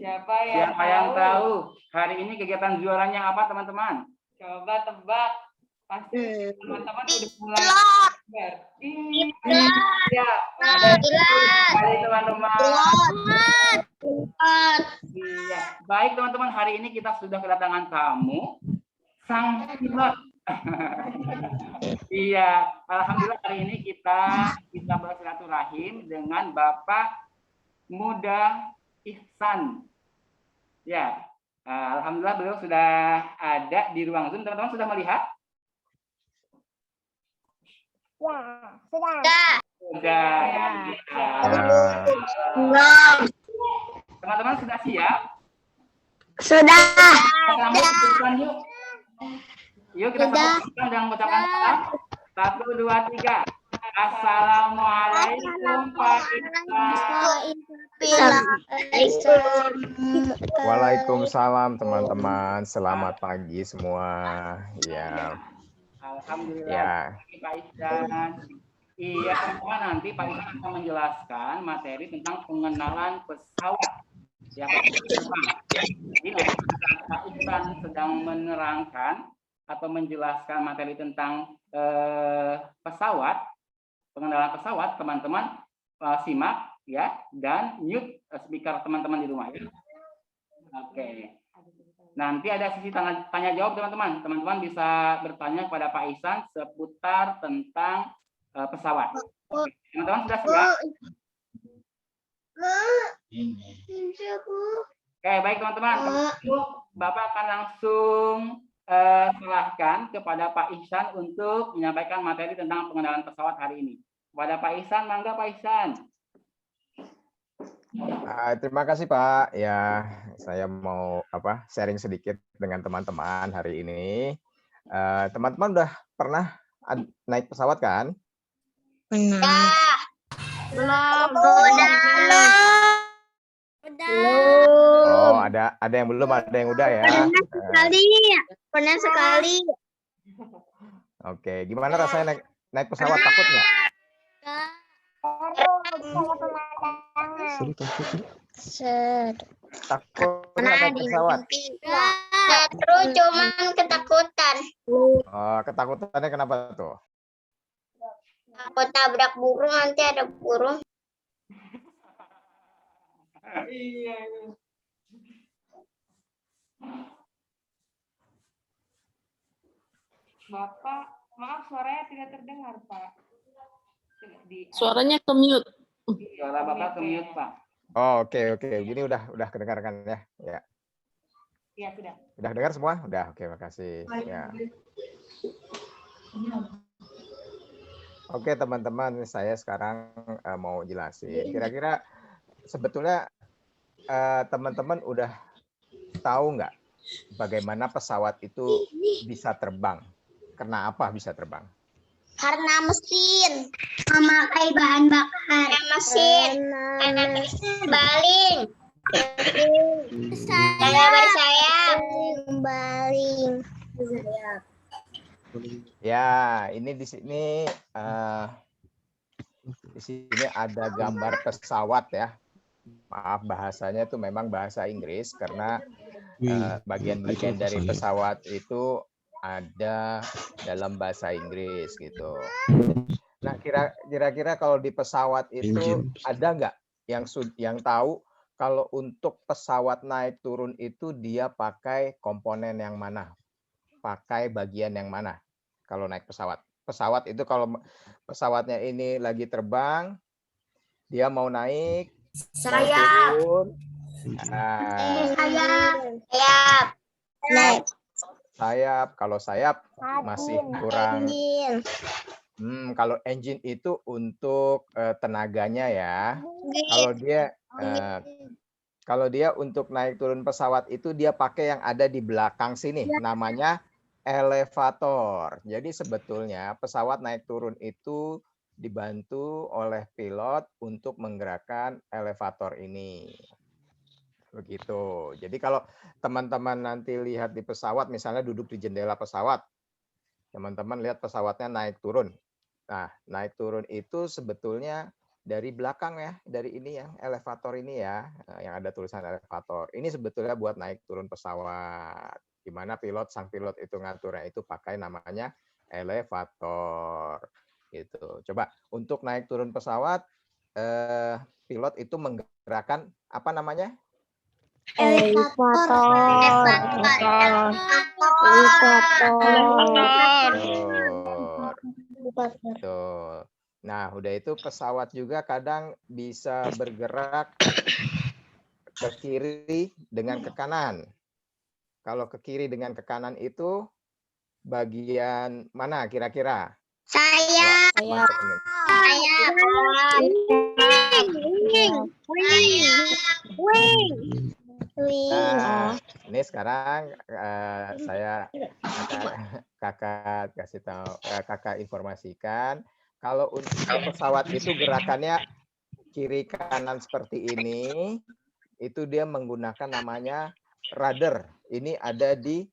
Siapa yang tahu? Hari ini kegiatan juaranya apa, teman-teman? Coba tebak. Pasti teman-teman udah mulai. Iya. Baik, teman-teman. Iya. Baik, teman-teman. Hari ini kita sudah kedatangan tamu. Sang pilot. Iya. Alhamdulillah hari ini kita bisa bersilaturahim dengan Bapak Muda Ihsan. Ya. Alhamdulillah beliau sudah ada di ruang Zoom. Teman-teman sudah melihat? Ya, sudah. Sudah. Teman-teman sudah siap? Sudah. Sambut yuk. Yuk kita sambut dan mengucapkan salam. 1, 2, 3. Assalamualaikum Pak Ihsan. Waalaikumsalam teman-teman. Selamat pagi semua. Ya. Alhamdulillah. Ya. Pak Ihsan. Iya, semua nanti Pak Ihsan akan menjelaskan materi tentang pengenalan pesawat. Ya, jadi nanti Pak Ihsan sedang menerangkan atau menjelaskan materi tentang pesawat, pengenalan pesawat, teman-teman simak ya dan mute speaker teman-teman di rumah ya. Oke. Nanti ada sesi tanya jawab teman-teman. Teman-teman bisa bertanya kepada Pak Ihsan seputar tentang pesawat. Teman-teman sudah siap? Oke, baik teman-teman. Bapak akan langsung serahkan kepada Pak Ihsan untuk menyampaikan materi tentang pengenalan pesawat hari ini. Kepada Pak Ihsan, mangga Pak Ihsan. Terima kasih Pak. Ya, saya mau sharing sedikit dengan teman-teman hari ini. Teman-teman udah pernah naik pesawat kan? Belum. Oh, ada yang belum, ada yang udah ya. Pernah sekali. Oke, gimana rasanya naik pesawat, takut nggak? Takut nggak naik pesawat? Terus cuman ketakutan. Oh, ketakutannya kenapa tuh? Takut tabrak burung, nanti ada burung. Iya. Bapak, maaf suaranya tidak terdengar, Pak. Suaranya ke mute. Suara Bapak ke mute, Pak. Oh, oke. Gini udah kedengarkan ya. Ya. Iya, sudah. Udah dengar semua? Udah. Oke, makasih. Ya. Oke, teman-teman, saya sekarang mau jelasin. Kira-kira sebetulnya teman-teman udah tahu nggak bagaimana pesawat itu bisa terbang? Karena apa bisa terbang? Karena mesin memakai bahan bakar. Mesin baling. Saya bersayap. Baling. Ya, ini di sini ada gambar pesawat ya. Maaf bahasanya itu memang bahasa Inggris karena bagian-bagian dari pesawat itu ada dalam bahasa Inggris gitu. Nah, kira-kira kalau di pesawat itu ada nggak yang tahu kalau untuk pesawat naik turun itu dia pakai komponen yang mana? Pakai bagian yang mana kalau naik pesawat? Pesawat itu kalau pesawatnya ini lagi terbang, dia mau naik, mau turun. Sayap. Kalau sayap masih kurang. Kalau engine itu untuk tenaganya ya. Kalau dia untuk naik turun pesawat itu dia pakai yang ada di belakang sini, namanya elevator. Jadi sebetulnya pesawat naik turun itu dibantu oleh pilot untuk menggerakkan elevator ini. Begitu. Jadi kalau teman-teman nanti lihat di pesawat, misalnya duduk di jendela pesawat, teman-teman lihat pesawatnya naik turun. Nah, naik turun itu sebetulnya dari belakang ya, dari ini yang elevator ini ya, yang ada tulisan elevator. Ini sebetulnya buat naik turun pesawat. Gimana sang pilot itu ngaturnya itu pakai namanya elevator. Gitu. Coba untuk naik turun pesawat, pilot itu menggerakkan apa namanya? Betul. Nah, udah itu pesawat juga kadang bisa bergerak ke kiri dengan ke kanan. Kalau ke kiri dengan ke kanan itu bagian mana kira-kira? Saya. Nah, ini sekarang saya kakak kasih tahu, kakak informasikan kalau untuk pesawat itu gerakannya kiri kanan seperti ini, itu dia menggunakan namanya rudder. Ini ada di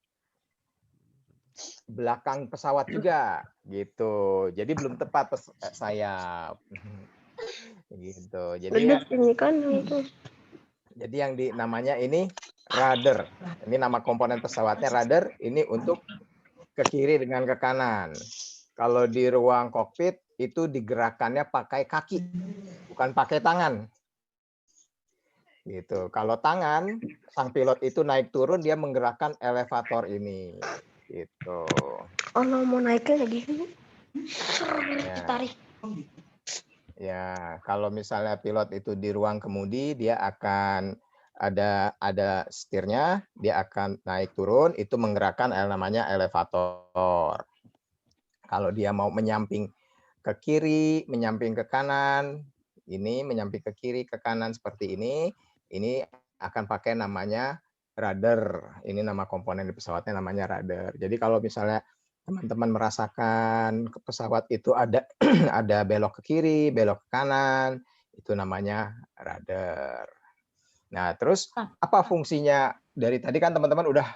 belakang pesawat juga, gitu. Jadi belum tepat sayap, gitu. Jadi jadi yang namanya ini rudder. Ini nama komponen pesawatnya rudder. Ini untuk ke kiri dengan ke kanan. Kalau di ruang kokpit itu digerakkannya pakai kaki, bukan pakai tangan. Gitu. Kalau tangan, sang pilot itu naik turun dia menggerakkan elevator ini. Gitu. Oh, mau naiknya lagi. Tarik. Ya, kalau misalnya pilot itu di ruang kemudi, dia akan ada setirnya, dia akan naik turun, itu menggerakkan namanya elevator. Kalau dia mau menyamping ke kiri, menyamping ke kanan, ini menyamping ke kiri, ke kanan seperti ini akan pakai namanya rudder. Ini nama komponen di pesawatnya namanya rudder. Jadi kalau misalnya teman-teman merasakan pesawat itu ada ada belok ke kiri, belok ke kanan, itu namanya rudder. Nah, terus apa fungsinya dari tadi kan teman-teman udah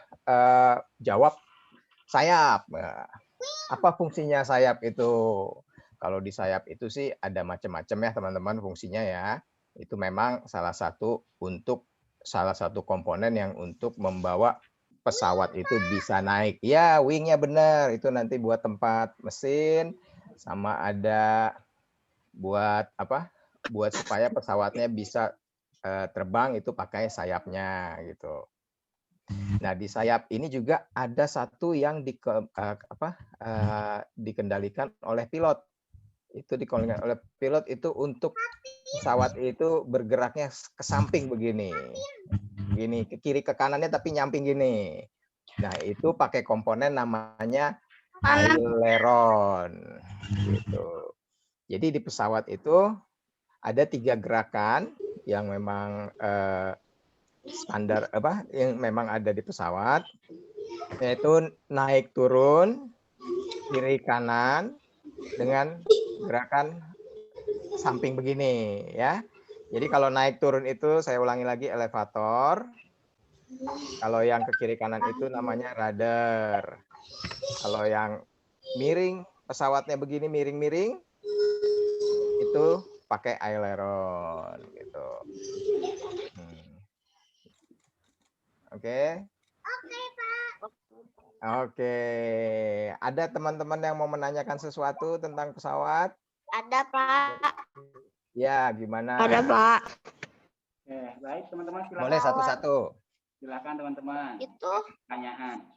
jawab sayap. Apa fungsinya sayap itu? Kalau di sayap itu sih ada macam-macam ya teman-teman fungsinya ya. Itu memang salah satu komponen yang untuk membawa pesawat itu bisa naik. Ya, wingnya benar. Itu nanti buat tempat mesin sama ada buat apa? Buat supaya pesawatnya bisa terbang itu pakai sayapnya gitu. Nah, di sayap ini juga ada satu yang dikendalikan oleh pilot. Itu dikendalikan oleh pilot itu untuk pesawat itu bergeraknya ke samping begini. Gini, ke kiri ke kanannya tapi nyamping gini. Nah, itu pakai komponen namanya aileron. Gitu. Jadi di pesawat itu ada 3 gerakan yang memang standar yang memang ada di pesawat, yaitu naik turun kiri kanan dengan gerakan samping begini ya. Jadi kalau naik turun itu saya ulangi lagi elevator. Kalau yang ke kiri kanan itu namanya rudder. Kalau yang miring pesawatnya begini miring-miring itu pakai aileron gitu. Oke. Oke, Pak. Oke. Ada teman-teman yang mau menanyakan sesuatu tentang pesawat? Ada, Pak. Ya, gimana? Ada, Pak. Baik, teman-teman silakan. Boleh satu-satu. Silakan teman-teman. Itu Pertanyaan.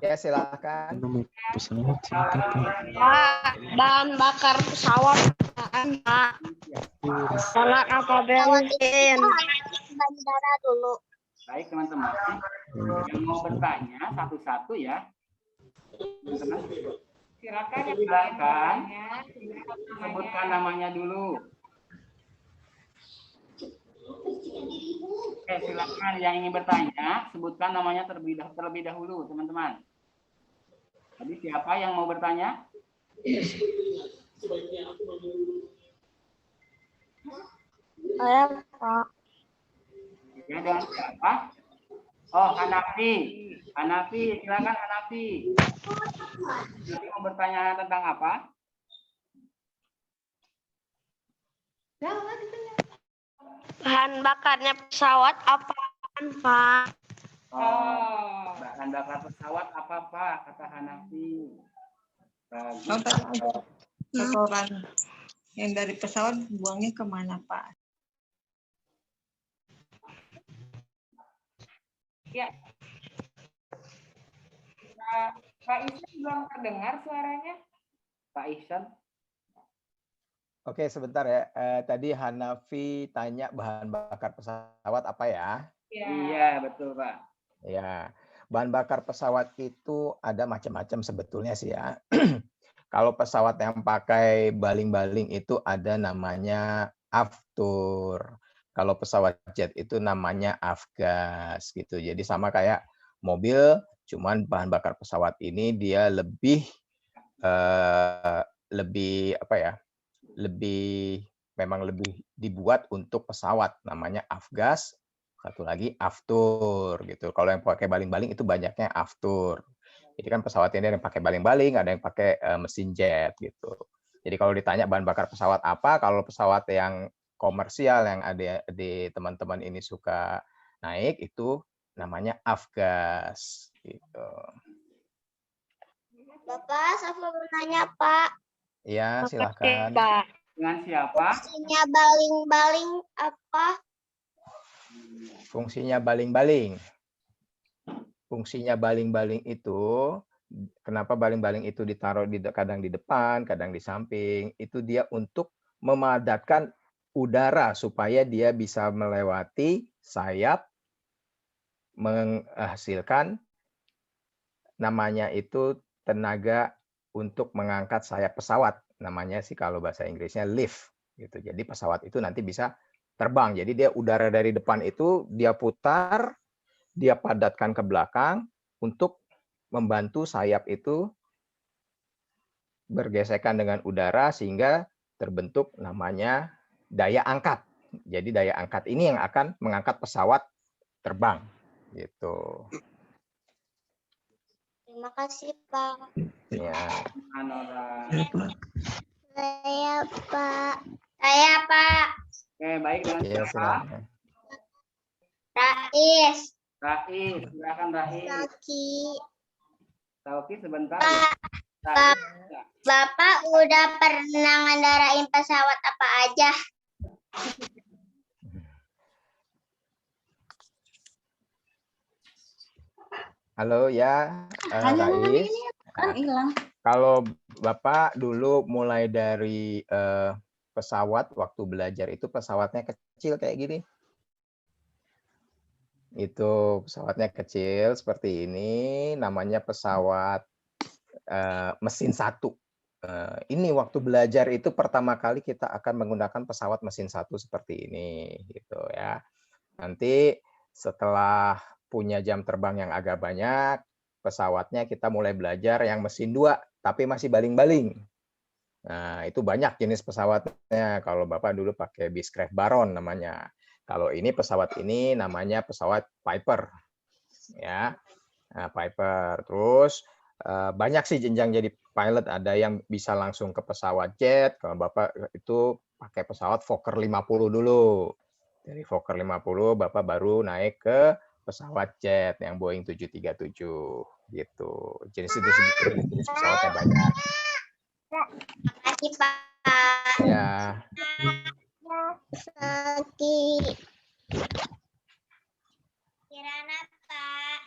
Ya, silakan. Pak, bahan bakar pesawat, Pak. Salah apa bensin? Bandara dulu. Baik, teman-teman. Yang mau bertanya satu-satu ya. Teman-teman. Silakan. Sebutkan namanya dulu. Silakan yang ingin bertanya, sebutkan namanya terlebih dahulu, teman-teman. Jadi siapa yang mau bertanya? Saya, Pak. Ya, dengan siapa? Oh, Hanafi. Hanafi, silakan Hanafi. Nanti mau bertanya tentang apa? Bahan bakarnya pesawat apaan, Pak? Oh, bahan bakar pesawat apa Pak? Kata Hanafi. Bagus. Oh, tadi ada kotoran yang dari pesawat buangnya kemana, Pak? Ya. Pak Ihsan belum terdengar suaranya. Pak Ihsan. Oke, sebentar ya. Tadi Hanafi tanya bahan bakar pesawat apa ya? Iya, betul Pak. Ya, bahan bakar pesawat itu ada macam-macam sebetulnya sih ya. Kalau pesawat yang pakai baling-baling itu ada namanya aftur. Kalau pesawat jet itu namanya afgas gitu. Jadi sama kayak mobil, cuman bahan bakar pesawat ini dia lebih apa ya? Memang lebih dibuat untuk pesawat, namanya afgas. Satu lagi aftur gitu. Kalau yang pakai baling-baling itu banyaknya aftur. Jadi kan pesawat ini ada yang pakai baling-baling, ada yang pakai mesin jet gitu. Jadi kalau ditanya bahan bakar pesawat apa, kalau pesawat yang komersial yang ada di teman-teman ini suka naik itu namanya afgas gitu. Bapak, saya mau bertanya, Pak. Iya, silakan. Pak. Dengan siapa? Fungsinya baling-baling apa? Fungsinya baling-baling. Fungsinya baling-baling itu, kenapa baling-baling itu ditaruh kadang di depan, kadang di samping, itu dia untuk memadatkan udara supaya dia bisa melewati sayap, menghasilkan namanya itu tenaga untuk mengangkat sayap pesawat. Namanya sih kalau bahasa Inggrisnya lift gitu. Jadi pesawat itu nanti bisa terbang. Jadi dia udara dari depan itu dia putar, dia padatkan ke belakang untuk membantu sayap itu bergesekan dengan udara sehingga terbentuk namanya daya angkat. Jadi daya angkat ini yang akan mengangkat pesawat terbang gitu. Terima kasih, Pak. Ya. Anora. Saya, Pak. Saya, Pak. Oke, baik dengan Ya, siapa? silakan. Rais. Rais, silakan Rais. Laki. Tauki sebentar. Pak. Rais, ya. Bapak udah pernah ngendarain pesawat apa aja? Halo ya, Rais. Kalau Bapak dulu mulai dari pesawat waktu belajar itu pesawatnya kecil kayak gini. Itu pesawatnya kecil seperti ini, namanya pesawat mesin satu. Ini waktu belajar itu pertama kali kita akan menggunakan pesawat mesin satu seperti ini, gitu ya. Nanti setelah punya jam terbang yang agak banyak, pesawatnya kita mulai belajar yang mesin 2, tapi masih baling-baling. Nah, itu banyak jenis pesawatnya. Kalau Bapak dulu pakai Beechcraft Baron namanya. Kalau ini pesawat ini namanya pesawat Piper. Ya, nah, Piper. Terus banyak sih jenjang jadi pilot. Ada yang bisa langsung ke pesawat jet. Kalau Bapak itu pakai pesawat Fokker 50 dulu. Dari Fokker 50 Bapak baru naik ke pesawat jet yang Boeing 737 gitu. Jenis pesawatnya banyak. Terima kasih, Pak. Ya. Laki. Kirana, Pak.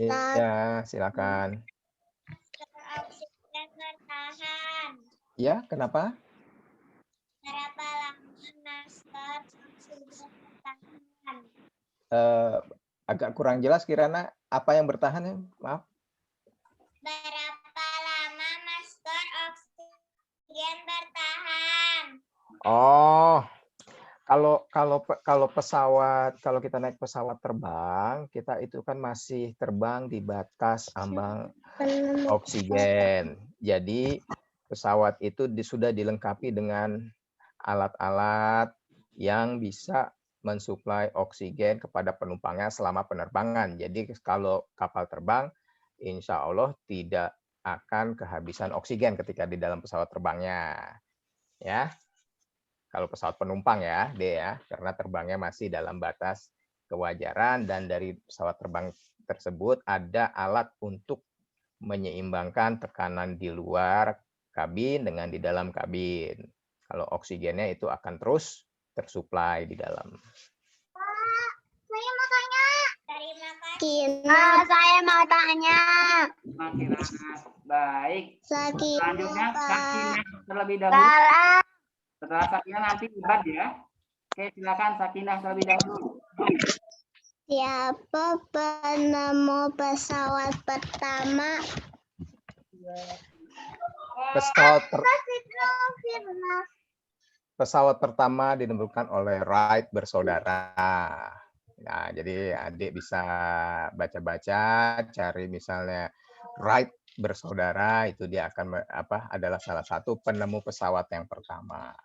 Ya, silakan. Oksigen bertahan. Ya, kenapa? Berapa lama masker oksigen bertahan? Agak kurang jelas Kirana, apa yang bertahan ya? Maaf. Berapa lama masker oksigen bertahan? Oh, kalau pesawat, kalau kita naik pesawat terbang, kita itu kan masih terbang di batas ambang oksigen. Jadi pesawat itu sudah dilengkapi dengan alat-alat yang bisa mensuplai oksigen kepada penumpangnya selama penerbangan. Jadi kalau kapal terbang, insya Allah tidak akan kehabisan oksigen ketika di dalam pesawat terbangnya. Ya, kalau pesawat penumpang ya, D ya, karena terbangnya masih dalam batas kewajaran dan dari pesawat terbang tersebut ada alat untuk menyeimbangkan tekanan di luar kabin dengan di dalam kabin. Kalau oksigennya itu akan terus tersuplai di dalam. Saya mau tanya. Terima kasih. Saya mau tanya. Baik. Selanjutnya Sakinah terlebih dahulu. Salah. Setelah Sakinah nanti Ibad ya. Oke, silakan Sakinah terlebih dahulu. Siapa penemu pesawat pertama? Pesawat pertama ditemukan oleh Wright bersaudara. Nah, jadi adik bisa baca-baca, cari misalnya Wright bersaudara, itu dia akan adalah salah satu penemu pesawat yang pertama.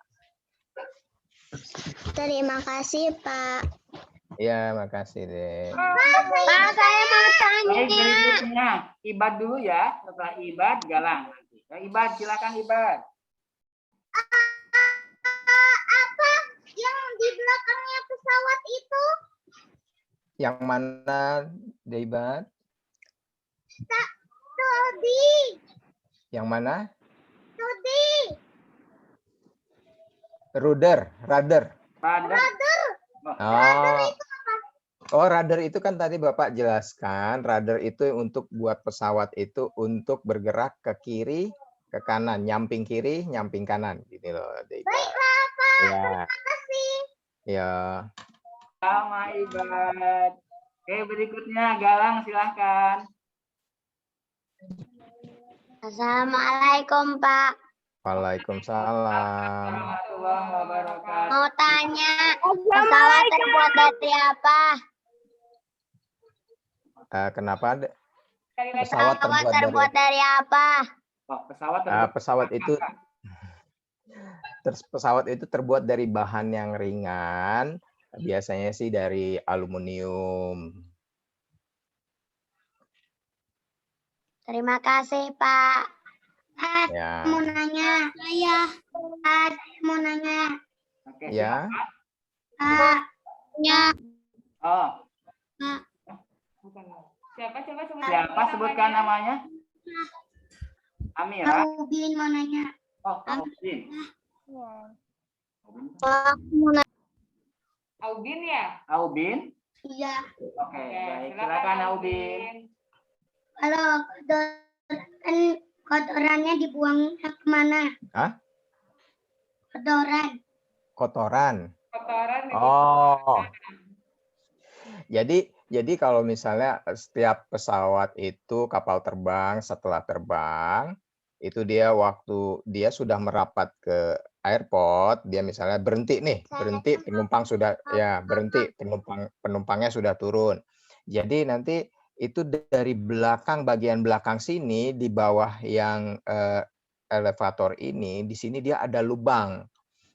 Terima kasih, Pak. Iya, makasih deh. Pak, saya mau tanya. Baik, berikutnya Ibad dulu ya. Setelah Ibad, Galang nanti. Ya, Ibad, silakan Ibad. Apa yang di belakangnya pesawat itu? Yang mana, Deibat? Todi. Yang mana? Todi. Rudder. Radar. Oh, rudder itu kan tadi Bapak jelaskan, rudder itu untuk buat pesawat itu untuk bergerak ke kiri, ke kanan, nyamping kiri, nyamping kanan, gitu loh. Baiklah, Pak. Ya. Terima kasih. Ya. Sama Ibad. Oke, berikutnya Galang silahkan. Assalamualaikum, Pak. Waalaikumsalam. Warahmatullahi wabarakatuh. Mau tanya, pesawat terbuat dari apa? Kenapa pesawat terbuat dari apa? Oh, pesawat itu terbuat dari bahan yang ringan, biasanya sih dari aluminium. Terima kasih, Pak. Ya. Mau nanya. Saya mau nanya. Oke, Ya. Ya. Oh. Siapa coba Siapa sebutkan namanya? Amira. Aubin mau nanya. Oh, Aubin. Aubin ya? Aubin. Iya. Oke, baik. Silakan Aubin. Kalau kotorannya dibuang kemana? Hah? Kotoran. Kotoran. Oh. Jadi kalau misalnya setiap pesawat itu kapal terbang setelah terbang itu dia waktu dia sudah merapat ke airport, dia misalnya berhenti penumpang sudah berhenti, penumpangnya sudah turun. Jadi nanti itu dari belakang, bagian belakang sini di bawah yang elevator ini, di sini dia ada lubang.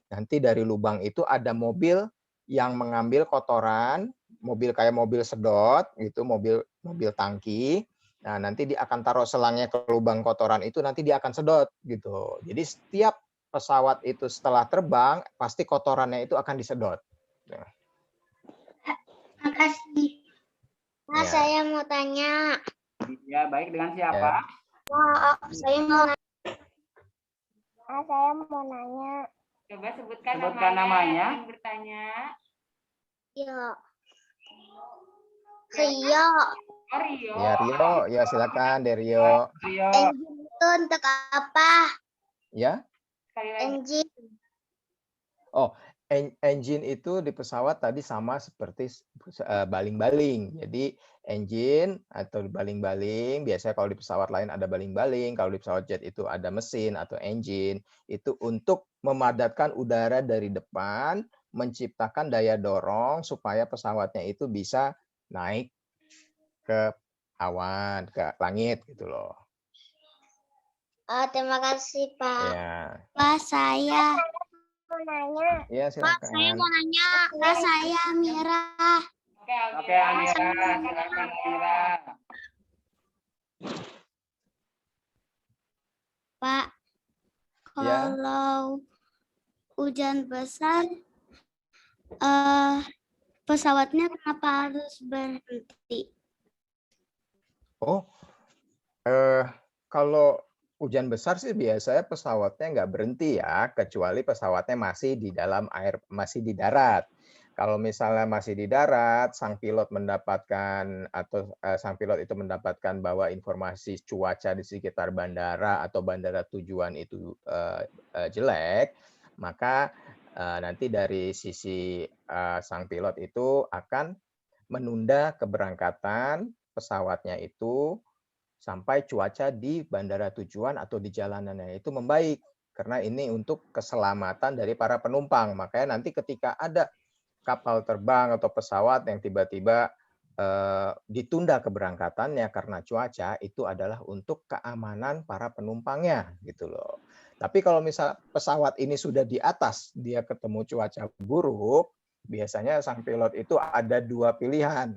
Nanti dari lubang itu ada mobil yang mengambil kotoran, kayak mobil sedot gitu, mobil tangki. Nah, nanti dia akan taruh selangnya ke lubang kotoran itu, nanti dia akan sedot gitu. Jadi setiap pesawat itu setelah terbang pasti kotorannya itu akan disedot. Makasih. Nah, Ya. saya mau tanya. Ya, baik, dengan siapa? Saya mau nanya. Coba sebutkan namanya. Yang bertanya. Rio. Oh, Rio. Ya, Rio. Ya, silakan Rio. Rio. Engine itu untuk apa? Ya. Sekali lagi. Engine. Oh, engine itu di pesawat tadi sama seperti baling-baling. Jadi engine atau baling-baling, biasanya kalau di pesawat lain ada baling-baling, kalau di pesawat jet itu ada mesin atau engine, itu untuk memadatkan udara dari depan, menciptakan daya dorong supaya pesawatnya itu bisa naik ke awan, ke langit gitu loh. Terima kasih, Pak. Ya. Pak, saya mau nanya. Ya, Pak, saya silakan. mau nanya. Pak, saya Mira. Oke, Amira, silakan Amira. Pak, Ya. kalau hujan besar, pesawatnya kenapa harus berhenti? Oh, kalau hujan besar sih biasanya pesawatnya nggak berhenti ya, kecuali pesawatnya masih di dalam air, masih di darat. Kalau misalnya masih di darat, sang pilot mendapatkan atau sang pilot itu mendapatkan bahwa informasi cuaca di sekitar bandara atau bandara tujuan itu jelek, maka nanti dari sisi sang pilot itu akan menunda keberangkatan pesawatnya itu sampai cuaca di bandara tujuan atau di jalanannya itu membaik. Karena ini untuk keselamatan dari para penumpang. Makanya nanti ketika ada kapal terbang atau pesawat yang tiba-tiba ditunda keberangkatannya karena cuaca, itu adalah untuk keamanan para penumpangnya gitu loh. Tapi kalau misal pesawat ini sudah di atas, dia ketemu cuaca buruk, biasanya sang pilot itu ada dua pilihan.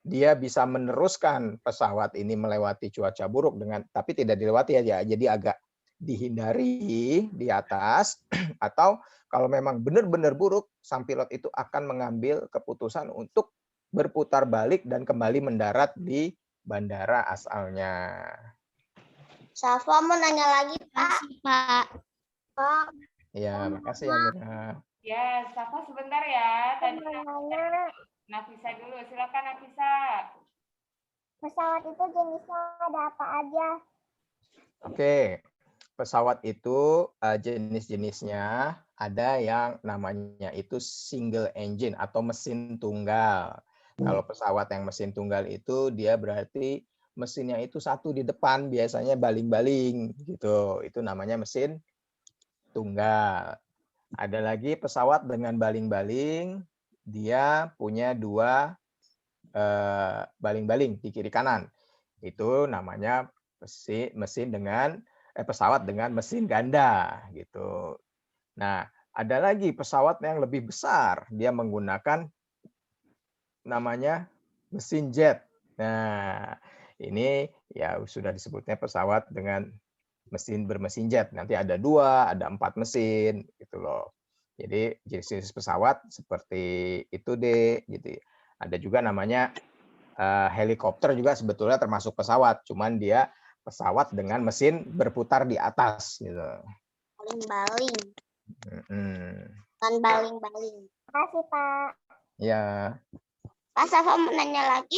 Dia bisa meneruskan pesawat ini melewati cuaca buruk dengan, tapi tidak dilewati aja, jadi agak dihindari di atas, atau kalau memang benar-benar buruk, sang pilot itu akan mengambil keputusan untuk berputar balik dan kembali mendarat di bandara asalnya. Safa mau nanya lagi, Pak. Pak. Ya, makasih Amira. Ya, Safa sebentar ya. Tadi Nafisa dulu. Silakan Nafisa. Pesawat itu jenisnya ada apa aja? Oke, pesawat itu jenis-jenisnya ada yang namanya itu single engine atau mesin tunggal. Kalau pesawat yang mesin tunggal itu dia berarti mesinnya itu satu di depan, biasanya baling-baling gitu. Itu namanya mesin tunggal. Ada lagi pesawat dengan baling-baling, dia punya dua baling-baling di kiri kanan. Itu namanya mesin dengan pesawat dengan mesin ganda gitu. Nah, ada lagi pesawat yang lebih besar, dia menggunakan namanya mesin jet. Nah, ini ya sudah disebutnya pesawat dengan bermesin jet. Nanti ada 2, ada 4 mesin gitu loh. Jadi jenis pesawat seperti itu deh gitu. Ada juga namanya helikopter juga sebetulnya termasuk pesawat, cuman dia pesawat dengan mesin berputar di atas gitu. Baling-baling. Kan baling-baling. Terima kasih, Pak. Ya. Pak, Safa mau nanya lagi?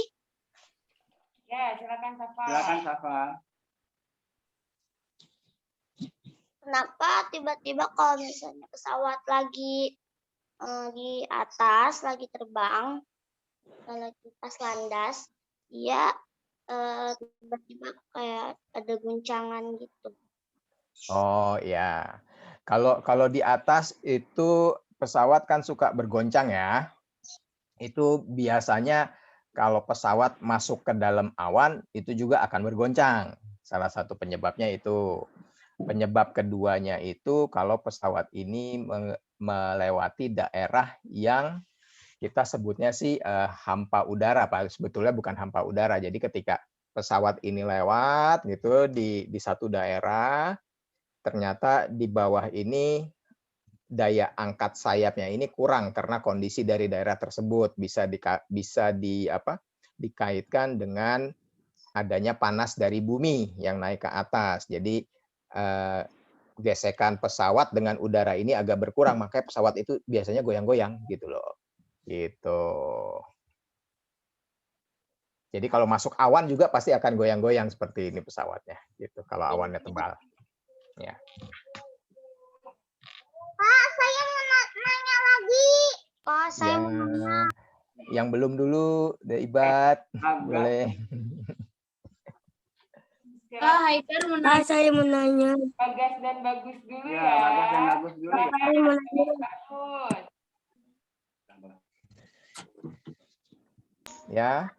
Ya, silakan Safa. Silakan Safa. Kenapa tiba-tiba kalau misalnya pesawat lagi di atas, lagi terbang, lagi pas landas, dia tiba-tiba kayak ada guncangan gitu. Oh ya, kalau di atas itu pesawat kan suka bergoncang ya. Itu biasanya kalau pesawat masuk ke dalam awan itu juga akan bergoncang. Salah satu penyebabnya itu. Penyebab keduanya itu kalau pesawat ini melewati daerah yang kita sebutnya sih hampa udara, Pak. Sebetulnya bukan hampa udara. Jadi ketika pesawat ini lewat gitu di satu daerah, ternyata di bawah ini daya angkat sayapnya ini kurang karena kondisi dari daerah tersebut bisa dikaitkan dengan adanya panas dari bumi yang naik ke atas. Jadi gesekan pesawat dengan udara ini agak berkurang, makanya pesawat itu biasanya goyang-goyang gitu loh. Gitu. Jadi kalau masuk awan juga pasti akan goyang-goyang seperti ini pesawatnya gitu kalau awannya tebal. Ya. Pak, saya mau nanya lagi. Pak, saya mau nanya. Yang belum dulu, Ibat. Boleh. Pak, saya mau nanya. Bagas dan Bagus dulu ya. Bagas dan Bagus dulu ya. Bagus. Ya.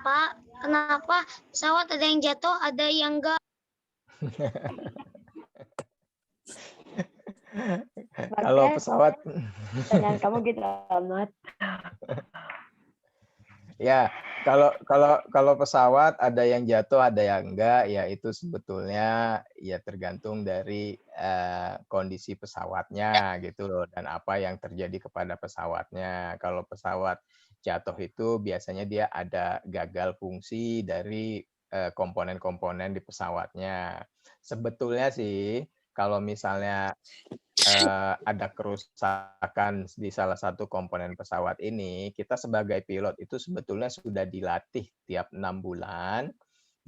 Pak, kenapa pesawat ada yang jatuh, ada yang enggak? Kalau pesawat Pertanyaan kamu gitu amat. ya, kalau pesawat ada yang jatuh, ada yang enggak, ya itu sebetulnya ya tergantung dari kondisi pesawatnya gitu loh dan apa yang terjadi kepada pesawatnya. Kalau pesawat jatuh itu biasanya dia ada gagal fungsi dari komponen-komponen di pesawatnya. Sebetulnya sih kalau misalnya ada kerusakan di salah satu komponen pesawat ini, kita sebagai pilot itu sebetulnya sudah dilatih tiap 6 bulan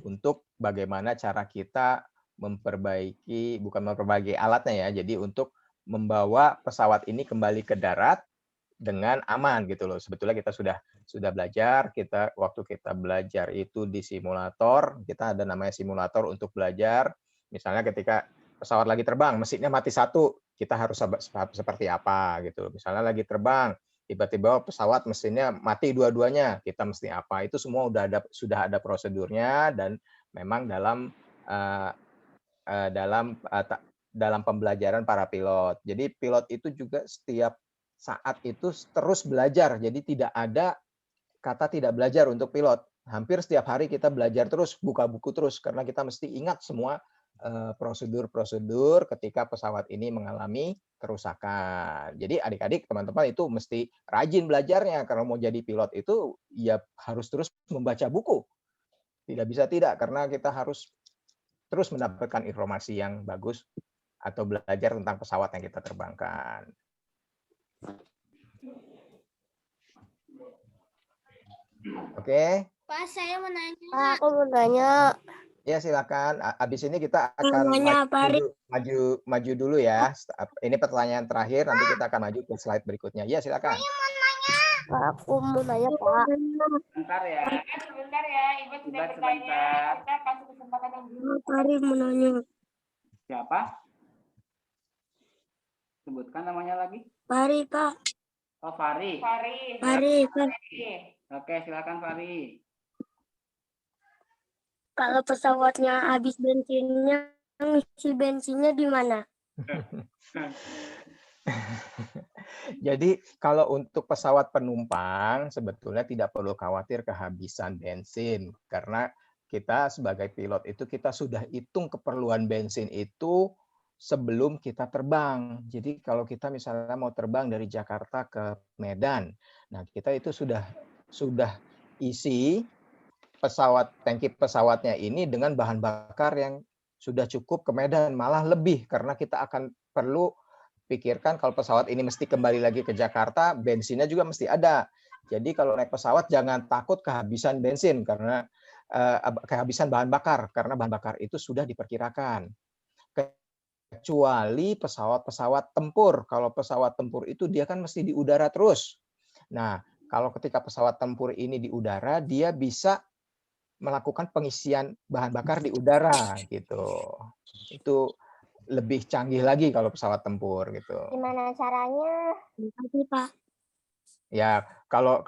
untuk bagaimana cara kita bukan memperbaiki alatnya ya, jadi untuk membawa pesawat ini kembali ke darat dengan aman gitu loh. Sebetulnya kita sudah belajar, waktu kita belajar itu di simulator, kita ada namanya simulator untuk belajar. Misalnya ketika pesawat lagi terbang, mesinnya mati satu, kita harus seperti apa gitu. Misalnya lagi terbang, tiba-tiba pesawat mesinnya mati dua-duanya, kita mesti apa? Itu semua sudah ada prosedurnya dan memang dalam pembelajaran para pilot. Jadi pilot itu juga setiap saat itu terus belajar. Jadi tidak ada kata tidak belajar untuk pilot. Hampir setiap hari kita belajar terus, buka buku terus karena kita mesti ingat semua prosedur-prosedur ketika pesawat ini mengalami kerusakan. Jadi adik-adik, teman-teman itu mesti rajin belajarnya karena mau jadi pilot itu ya harus terus membaca buku. Tidak bisa tidak karena kita harus terus mendapatkan informasi yang bagus atau belajar tentang pesawat yang kita terbangkan. Oke. Pak, saya mau nanya. Pak, aku mau nanya. Ya silakan. Habis ini kita akan Nanya apa, Rik? maju dulu ya. Ini pertanyaan terakhir. Nanti kita akan maju ke slide berikutnya. Ya silakan. Pak, aku mau nanya, Pak. Sebentar ya. Sebentar ya, Ibu sudah Ibu bertanya. sebentar. Kita kasih kesempatan yang dulu. Pak Arif mau nanya. Siapa? Sebutkan namanya lagi. Pak Arif, Pak. Oh, Fari. Fari. Pak Arif, Pak. Oke, silakan Fari. Kalau pesawatnya habis bensinnya, ngisi bensinnya di mana? Jadi kalau untuk pesawat penumpang sebetulnya tidak perlu khawatir kehabisan bensin karena kita sebagai pilot itu kita sudah hitung keperluan bensin itu sebelum kita terbang. Jadi kalau kita misalnya mau terbang dari Jakarta ke Medan, nah kita itu sudah isi tangki pesawatnya ini dengan bahan bakar yang sudah cukup ke Medan, malah lebih karena kita akan perlu pikirkan kalau pesawat ini mesti kembali lagi ke Jakarta, bensinnya juga mesti ada. Jadi kalau naik pesawat jangan takut kehabisan bensin karena kehabisan bahan bakar karena bahan bakar itu sudah diperkirakan. Kecuali pesawat-pesawat tempur. Kalau pesawat tempur itu dia kan mesti di udara terus. Nah, kalau ketika pesawat tempur ini di udara, dia bisa melakukan pengisian bahan bakar di udara gitu. Itu lebih canggih lagi kalau pesawat tempur gitu. Gimana caranya? Makasih, Pak. Ya, kalau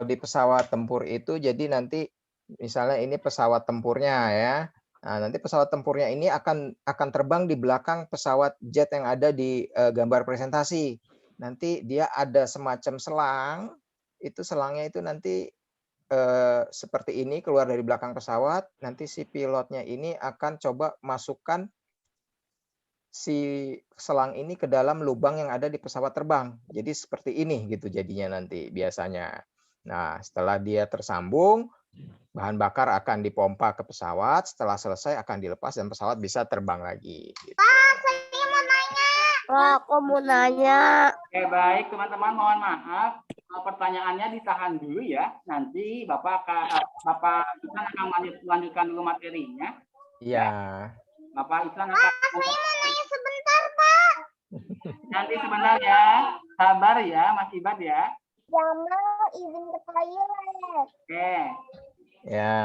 di pesawat tempur itu jadi nanti misalnya ini pesawat tempurnya ya. Nah, nanti pesawat tempurnya ini akan terbang di belakang pesawat jet yang ada di gambar presentasi. Nanti dia ada semacam selang, itu selangnya itu nanti seperti ini keluar dari belakang pesawat, nanti si pilotnya ini akan coba masukkan si selang ini ke dalam lubang yang ada di pesawat terbang. Jadi seperti ini gitu jadinya nanti biasanya. Nah, setelah dia tersambung, bahan bakar akan dipompa ke pesawat, setelah selesai akan dilepas dan pesawat bisa terbang lagi. Gitu. Pak, saya mau nanya. Pak, aku mau nanya. Oke, baik teman-teman, mohon maaf. Pertanyaannya ditahan dulu ya. Nanti Bapak akan melanjutkan dulu materinya. Iya. Bapak Iksan Pak, akan saya mau nanya sebentar, Pak. nanti sebentar ya. Sabar ya, Mas Ibad ya. Jamal izin ke toilet. Oke. Ya.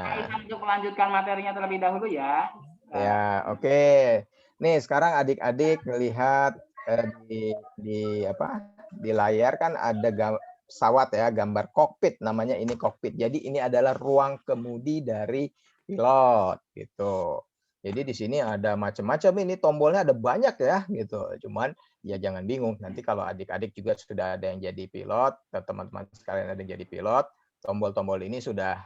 Bapak Iksan untuk melanjutkan materinya terlebih dahulu ya. Ya, oke. Nih, sekarang adik-adik melihat di layar kan ada pesawat ya, gambar kokpit namanya ini kokpit. Jadi ini adalah ruang kemudi dari pilot gitu. Jadi di sini ada macam-macam, ini tombolnya ada banyak ya gitu. Cuman ya jangan bingung, nanti kalau adik-adik juga sudah ada yang jadi pilot, atau teman-teman sekalian ada yang jadi pilot, tombol-tombol ini sudah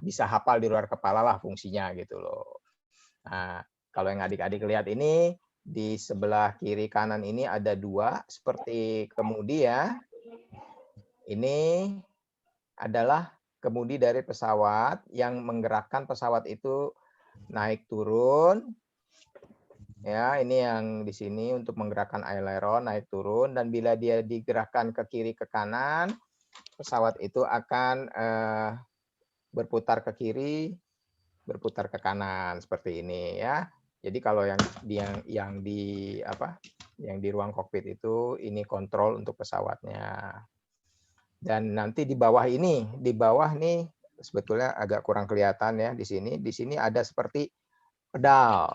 bisa hafal di luar kepala lah fungsinya gitu loh. Nah, kalau yang adik-adik lihat ini di sebelah kiri kanan ini ada 2 seperti kemudi ya. Ini adalah kemudi dari pesawat yang menggerakkan pesawat itu naik turun. Ya, ini yang di sini untuk menggerakkan aileron naik turun, dan bila dia digerakkan ke kiri ke kanan, pesawat itu akan berputar ke kiri, berputar ke kanan seperti ini ya. Jadi kalau yang di ruang kokpit itu ini kontrol untuk pesawatnya. Dan nanti di bawah nih sebetulnya agak kurang kelihatan ya di sini. Di sini ada seperti pedal.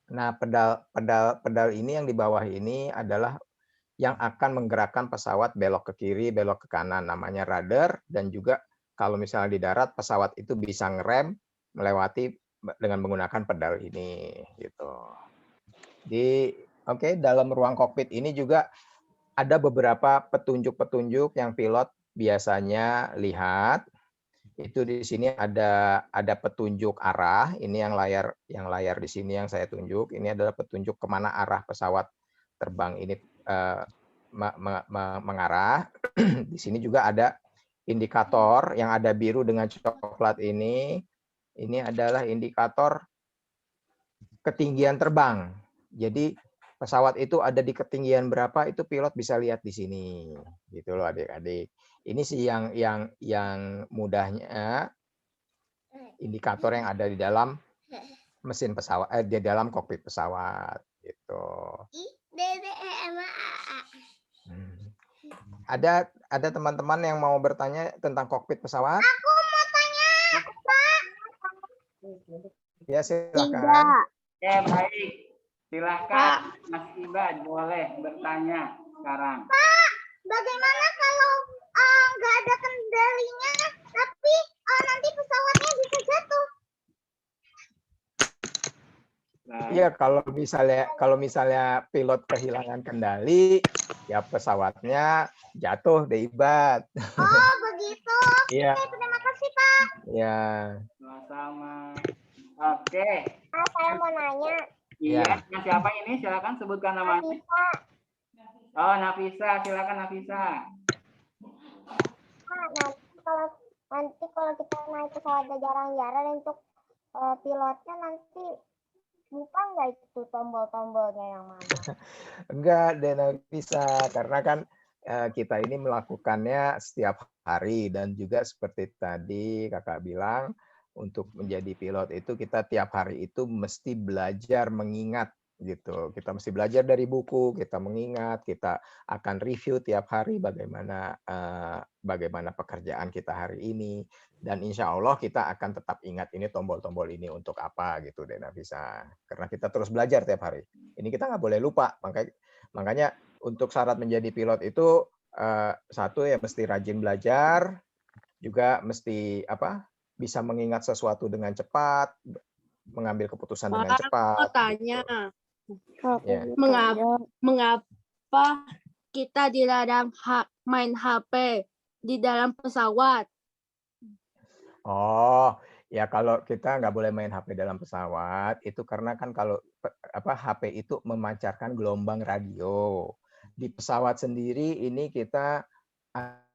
Nah, pedal ini yang di bawah ini adalah yang akan menggerakkan pesawat belok ke kiri, belok ke kanan, namanya rudder. Dan juga kalau misalnya di darat pesawat itu bisa ngerem melewati dengan menggunakan pedal ini gitu. Dalam ruang kokpit ini juga ada beberapa petunjuk-petunjuk yang pilot biasanya lihat. Itu di sini ada petunjuk arah. Ini yang layar di sini yang saya tunjuk. Ini adalah petunjuk kemana arah pesawat terbang ini mengarah. Di sini juga ada indikator yang ada biru dengan coklat ini. Ini adalah indikator ketinggian terbang. Jadi pesawat itu ada di ketinggian berapa itu pilot bisa lihat di sini. Gitu loh adik-adik. Ini sih yang mudahnya indikator yang ada di dalam mesin pesawat, di dalam kokpit pesawat gitu. Ada teman-teman yang mau bertanya tentang kokpit pesawat? Aku mau tanya, Pak. Ya, silakan. Oke, baik. Silakan Mas Ibad boleh bertanya sekarang. Pak, bagaimana kalau nggak ada kendalinya, tapi nanti pesawatnya bisa jatuh? Iya, kalau misalnya pilot kehilangan kendali, ya pesawatnya jatuh deh, Ibad. Oh, begitu. Iya. Oke, terima kasih, Pak. Ya. Sama-sama. Oke. Saya mau nanya. Iya, siapa ini? Silakan sebutkan namanya. Nafisa. Oh, Nafisa, silakan Nafisa. Nanti kalau kita naik pesawat jarang-jarang untuk pilotnya nanti lupa nggak itu tombol-tombolnya yang mana? Enggak, Nafisa, karena kan kita ini melakukannya setiap hari, dan juga seperti tadi kakak bilang, untuk menjadi pilot itu kita tiap hari itu mesti belajar mengingat gitu. Kita mesti belajar dari buku, kita mengingat, kita akan review tiap hari bagaimana pekerjaan kita hari ini, dan insya Allah kita akan tetap ingat ini tombol-tombol ini untuk apa gitu, Nafisa. Karena kita terus belajar tiap hari. Ini kita nggak boleh lupa. Makanya untuk syarat menjadi pilot itu satu ya mesti rajin belajar, juga mesti bisa mengingat sesuatu dengan cepat, mengambil keputusan dengan cepat. Mau tanya, Ya. mengapa kita dilarang main HP di dalam pesawat? Oh, ya kalau kita nggak boleh main HP dalam pesawat, itu karena kan kalau HP itu memancarkan gelombang radio. Di pesawat sendiri ini kita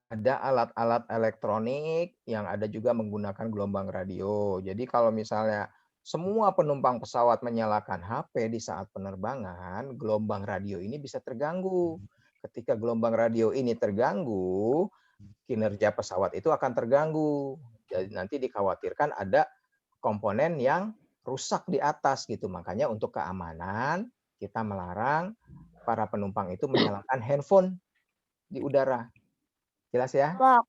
ada alat-alat elektronik yang ada juga menggunakan gelombang radio. Jadi kalau misalnya semua penumpang pesawat menyalakan HP di saat penerbangan, gelombang radio ini bisa terganggu. Ketika gelombang radio ini terganggu, kinerja pesawat itu akan terganggu. Jadi nanti dikhawatirkan ada komponen yang rusak di atas gitu. Makanya untuk keamanan kita melarang para penumpang itu menyalakan handphone di udara. Jelas ya? Pak,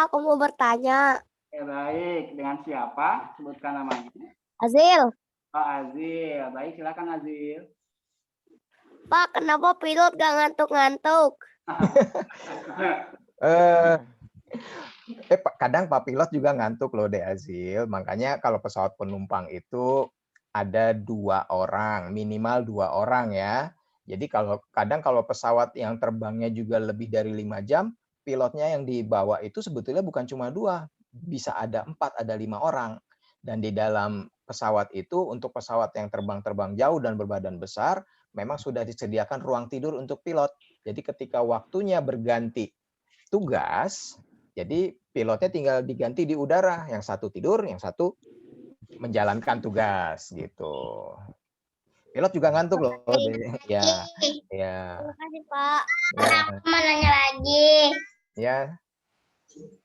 aku mau bertanya. Oke, baik. Dengan siapa? Sebutkan namanya. Azil, Oh, Azil. Baik, silakan Azil. Pak, kenapa pilot gak ngantuk-ngantuk? Kadang Pak Pilot juga ngantuk loh, Dek Azil. Makanya kalau pesawat penumpang itu ada 2 orang, minimal 2 orang ya. Jadi kadang kalau pesawat yang terbangnya juga lebih dari 5 jam, pilotnya yang dibawa itu sebetulnya bukan cuma 2, bisa ada 4, ada 5 orang. Dan di dalam pesawat itu, untuk pesawat yang terbang jauh dan berbadan besar, memang sudah disediakan ruang tidur untuk pilot. Jadi ketika waktunya berganti tugas, jadi pilotnya tinggal diganti di udara, yang satu tidur, yang satu menjalankan tugas gitu. Pilot juga ngantuk loh. Ya, ya. Terima kasih, Pak. Ya, Aku mau nanya lagi. ya.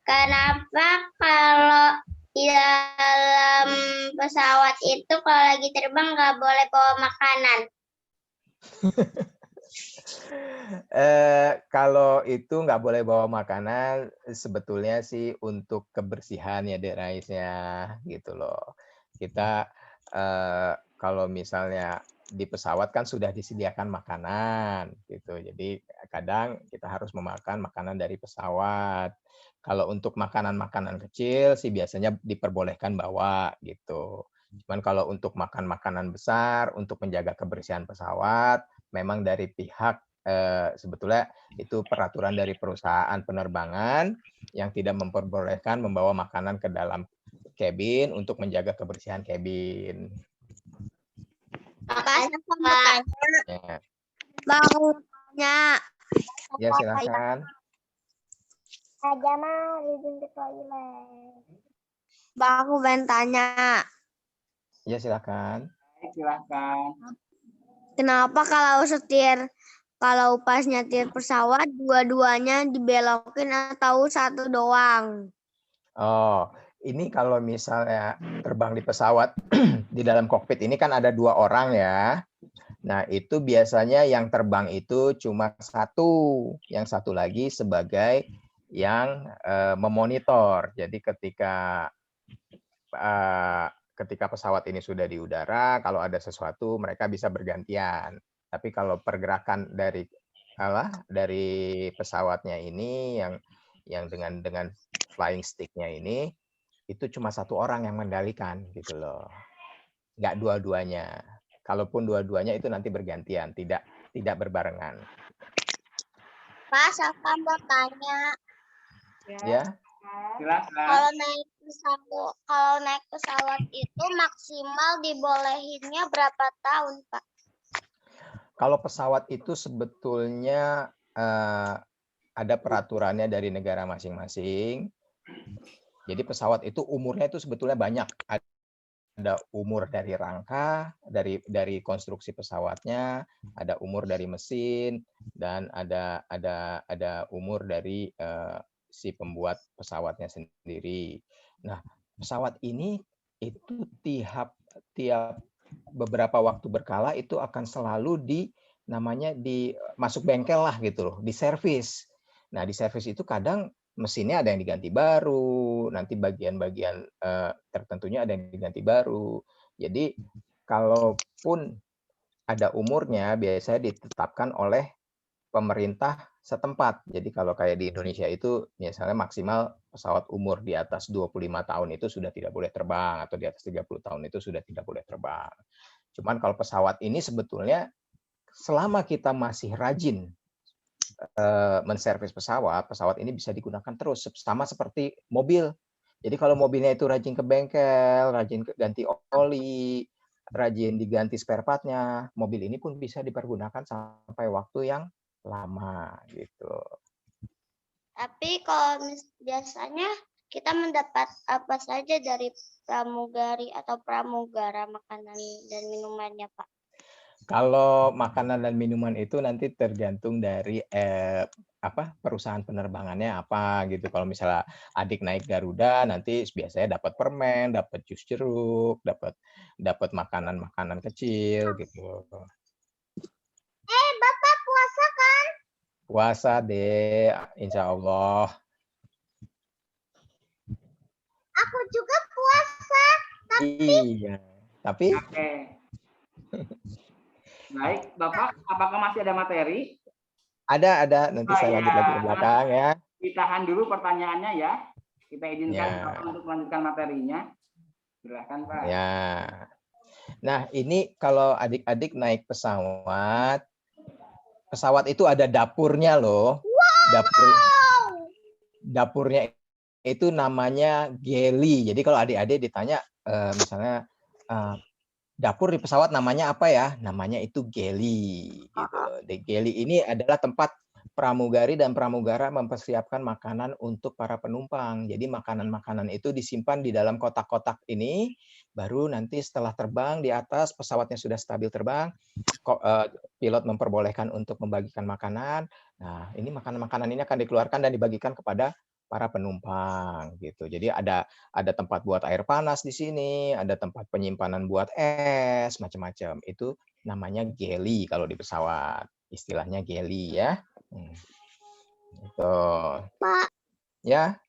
Kenapa kalau di dalam pesawat itu kalau lagi terbang nggak boleh bawa makanan? Kalau itu nggak boleh bawa makanan, sebetulnya sih untuk kebersihan ya, Dek Rais ya, gitu loh. Kita kalau misalnya di pesawat kan sudah disediakan makanan, gitu. Jadi kadang kita harus memakan makanan dari pesawat. Kalau untuk makanan-makanan kecil sih biasanya diperbolehkan bawa, gitu. Cuman kalau untuk makan makanan besar, untuk menjaga kebersihan pesawat, memang dari pihak sebetulnya itu peraturan dari perusahaan penerbangan yang tidak memperbolehkan membawa makanan ke dalam kabin untuk menjaga kebersihan kabin. Makasih, Pak. Ya, Mau tanya. ya silakan. Aja mah izin ke toilet. Bang, aku pengen tanya. Ya silakan. Silahkan. Kenapa kalau pas nyetir pesawat dua-duanya dibelokin atau satu doang? Oh, ini kalau misalnya terbang di pesawat di dalam kokpit ini kan ada 2 orang ya. Nah, itu biasanya yang terbang itu cuma satu, yang satu lagi sebagai yang memonitor. Jadi ketika pesawat ini sudah di udara, kalau ada sesuatu mereka bisa bergantian. Tapi kalau pergerakan dari pesawatnya ini yang dengan flying stick-nya ini itu cuma satu orang yang mengendalikan gitu loh. Nggak dua-duanya. Kalaupun dua-duanya itu nanti bergantian, tidak berbarengan. Pak, saya mau tanya. Ya. Silakan. Kalau naik pesawat itu maksimal dibolehinnya berapa tahun, Pak? Kalau pesawat itu sebetulnya ada peraturannya dari negara masing-masing. Jadi pesawat itu umurnya itu sebetulnya banyak. Ada umur dari rangka, dari konstruksi pesawatnya, ada umur dari mesin, dan ada umur dari si pembuat pesawatnya sendiri. Nah, pesawat ini itu tiap beberapa waktu berkala itu akan selalu masuk bengkel lah gitu loh, di servis. Nah, di servis itu kadang mesinnya ada yang diganti baru, nanti bagian-bagian tertentunya ada yang diganti baru. Jadi kalaupun ada umurnya biasanya ditetapkan oleh pemerintah setempat. Jadi kalau kayak di Indonesia itu misalnya maksimal pesawat umur di atas 25 tahun itu sudah tidak boleh terbang, atau di atas 30 tahun itu sudah tidak boleh terbang. Cuman kalau pesawat ini sebetulnya selama kita masih rajin menservis pesawat ini bisa digunakan terus, sama seperti mobil. Jadi kalau mobilnya itu rajin ke bengkel, rajin ganti oli, rajin diganti spare part-nya, mobil ini pun bisa dipergunakan sampai waktu yang lama gitu. Tapi kalau biasanya kita mendapat apa saja dari pramugari atau pramugara makanan dan minumannya, Pak? Kalau makanan dan minuman itu nanti tergantung dari perusahaan penerbangannya apa gitu. Kalau misalnya adik naik Garuda nanti biasanya dapat permen, dapat jus jeruk, dapat makanan-makanan kecil gitu. Bapak puasa kan? Puasa deh, insya Allah. Aku juga puasa. Iya, tapi Oke. Baik, Bapak, apakah masih ada materi? ada. Nanti saya lanjut lagi ke belakang ya. Ditahan dulu pertanyaannya ya. Kita izinkan Ya. Bapak untuk melanjutkan materinya. Silahkan Pak. Ya. Nah, ini kalau adik-adik naik pesawat, pesawat itu ada dapurnya loh. Dapurnya itu namanya galley. Jadi kalau adik-adik ditanya misalnya dapur di pesawat namanya apa ya? Namanya itu galley. Gitu. The galley ini adalah tempat pramugari dan pramugara mempersiapkan makanan untuk para penumpang. Jadi makanan-makanan itu disimpan di dalam kotak-kotak ini, baru nanti setelah terbang di atas, pesawatnya sudah stabil terbang, pilot memperbolehkan untuk membagikan makanan. Nah, ini makanan-makanan ini akan dikeluarkan dan dibagikan kepada para penumpang gitu. Jadi ada tempat buat air panas di sini, ada tempat penyimpanan buat es, macam-macam. Itu namanya galley kalau di pesawat. Istilahnya galley ya. Gitu. Pak. Ya.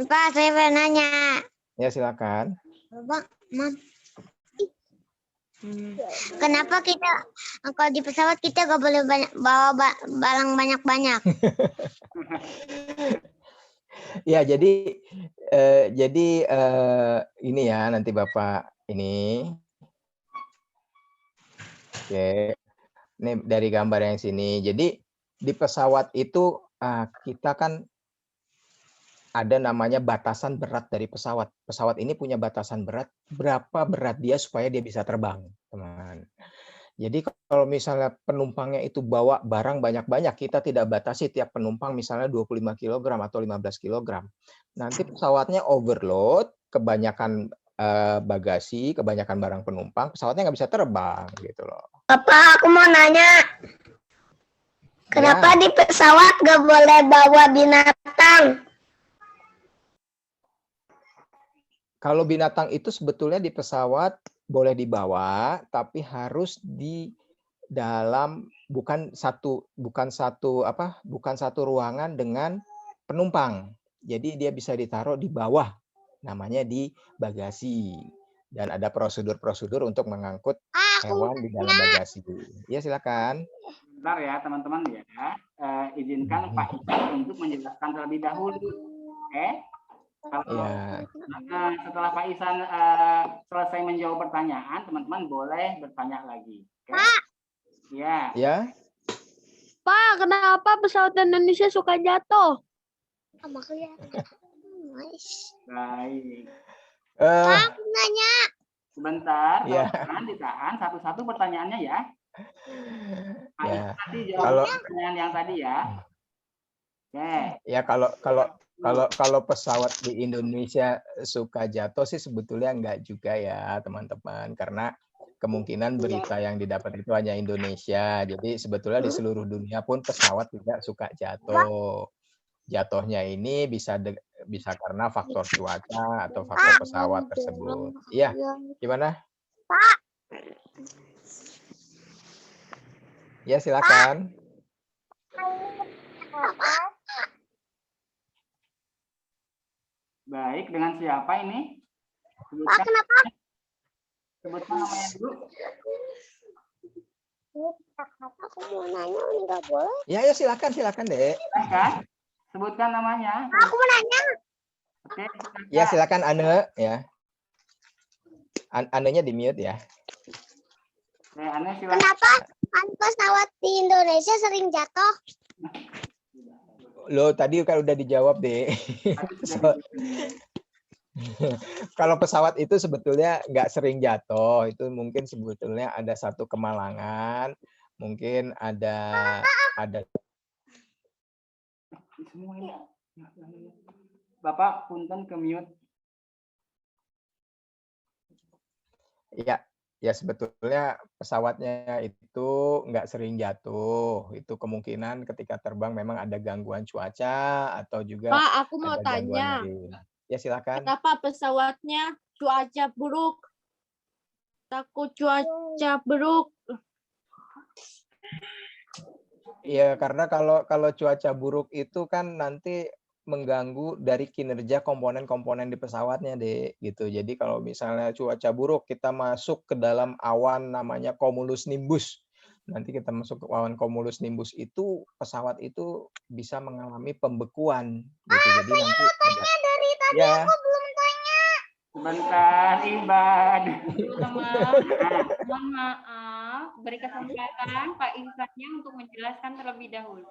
Pak, saya mau nanya. Ya, silakan. Bapak, Mam. Kenapa kita kalau di pesawat kita gak boleh bawa barang banyak-banyak? Ya, jadi ini ya nanti Bapak ini. Oke. Ini dari gambar yang sini. Jadi di pesawat itu kita kan ada namanya batasan berat dari pesawat. Pesawat ini punya batasan berat, berapa berat dia supaya dia bisa terbang, teman. Jadi kalau misalnya penumpangnya itu bawa barang banyak-banyak, kita tidak batasi tiap penumpang misalnya 25 kg atau 15 kg. Nanti pesawatnya overload, kebanyakan bagasi, kebanyakan barang penumpang, pesawatnya nggak bisa terbang gitu loh. Bapak, aku mau nanya. Kenapa di pesawat gak boleh bawa binatang? Kalau binatang itu sebetulnya di pesawat boleh dibawa, tapi harus di dalam bukan satu ruangan dengan penumpang. Jadi dia bisa ditaruh di bawah, namanya di bagasi. Dan ada prosedur-prosedur untuk mengangkut hewan di dalam bagasi. Ya, silakan. Bentar ya teman-teman ya. Izinkan Pak Isan untuk menjelaskan terlebih dahulu. Oke? Kalau setelah Pak Isan selesai menjawab pertanyaan, teman-teman boleh bertanya lagi. Oke? Pak. Ya. Ya. Pak, kenapa pesawat Indonesia suka jatuh? Baik. Pak, aku nanya. Sebentar, Ya. ditahan satu-satu pertanyaannya ya. Ya. Nanti jawab pertanyaan yang tadi ya. Oke. Ya, kalau pesawat di Indonesia suka jatuh sih sebetulnya enggak juga ya, teman-teman, karena kemungkinan berita yang didapat itu hanya Indonesia. Jadi sebetulnya di seluruh dunia pun pesawat tidak suka jatuh. Jatuhnya ini bisa karena faktor cuaca atau faktor pesawat tersebut. Iya, gimana? Pak. Ya, silakan. Baik, dengan siapa ini? Pak, kenapa? Sebutkan namanya dulu. Aku mau nanya, ini nggak boleh. Ya, silakan Dek. Silakan. Sebutkan namanya. Aku mau nanya. Oke. Ya, silakan Ane ya. Anenya di mute ya. Oke, Ane silakan. Kenapa pesawat di Indonesia sering jatuh? Lo tadi kan udah dijawab deh. Kalau pesawat itu sebetulnya nggak sering jatuh, itu mungkin sebetulnya ada satu kemalangan, mungkin ada. Bapak punten ke mute. Ya sebetulnya pesawatnya itu nggak sering jatuh. Itu kemungkinan ketika terbang memang ada gangguan cuaca atau juga Pak, aku mau ada tanya. gangguan mesin. Ya, silakan. Kenapa pesawatnya cuaca buruk? Takut cuaca buruk. Iya, karena kalau cuaca buruk itu kan nanti mengganggu dari kinerja komponen-komponen di pesawatnya, Dek, gitu. Jadi kalau misalnya cuaca buruk, kita masuk ke dalam awan namanya cumulus nimbus. Nanti kita masuk ke awan cumulus nimbus itu, pesawat itu bisa mengalami pembekuan. Gitu. Jadi nanti Dari Ya. Aku belum tanya. Sebentar, Ibad. Mohon maaf, beri kesempatan Pak Ihsannya untuk menjelaskan terlebih dahulu.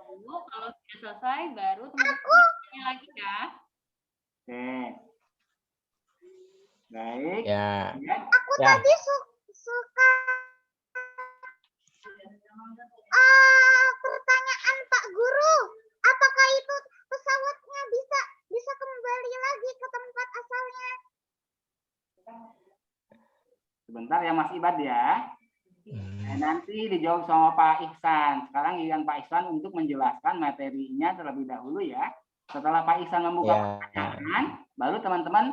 Kalau sudah selesai, baru teman-teman tanya lagi ya. Oke. Baik. Ya. Aku Ya. tadi suka pertanyaan Pak Guru. Apakah itu pesawatnya bisa kembali lagi ke tempat asalnya? Sebentar ya Mas Ibad ya. Nanti dijawab sama Pak Ihsan. Sekarang giliran Pak Ihsan untuk menjelaskan materinya terlebih dahulu ya. Setelah Pak Ihsan membuka pertanyaan, baru teman-teman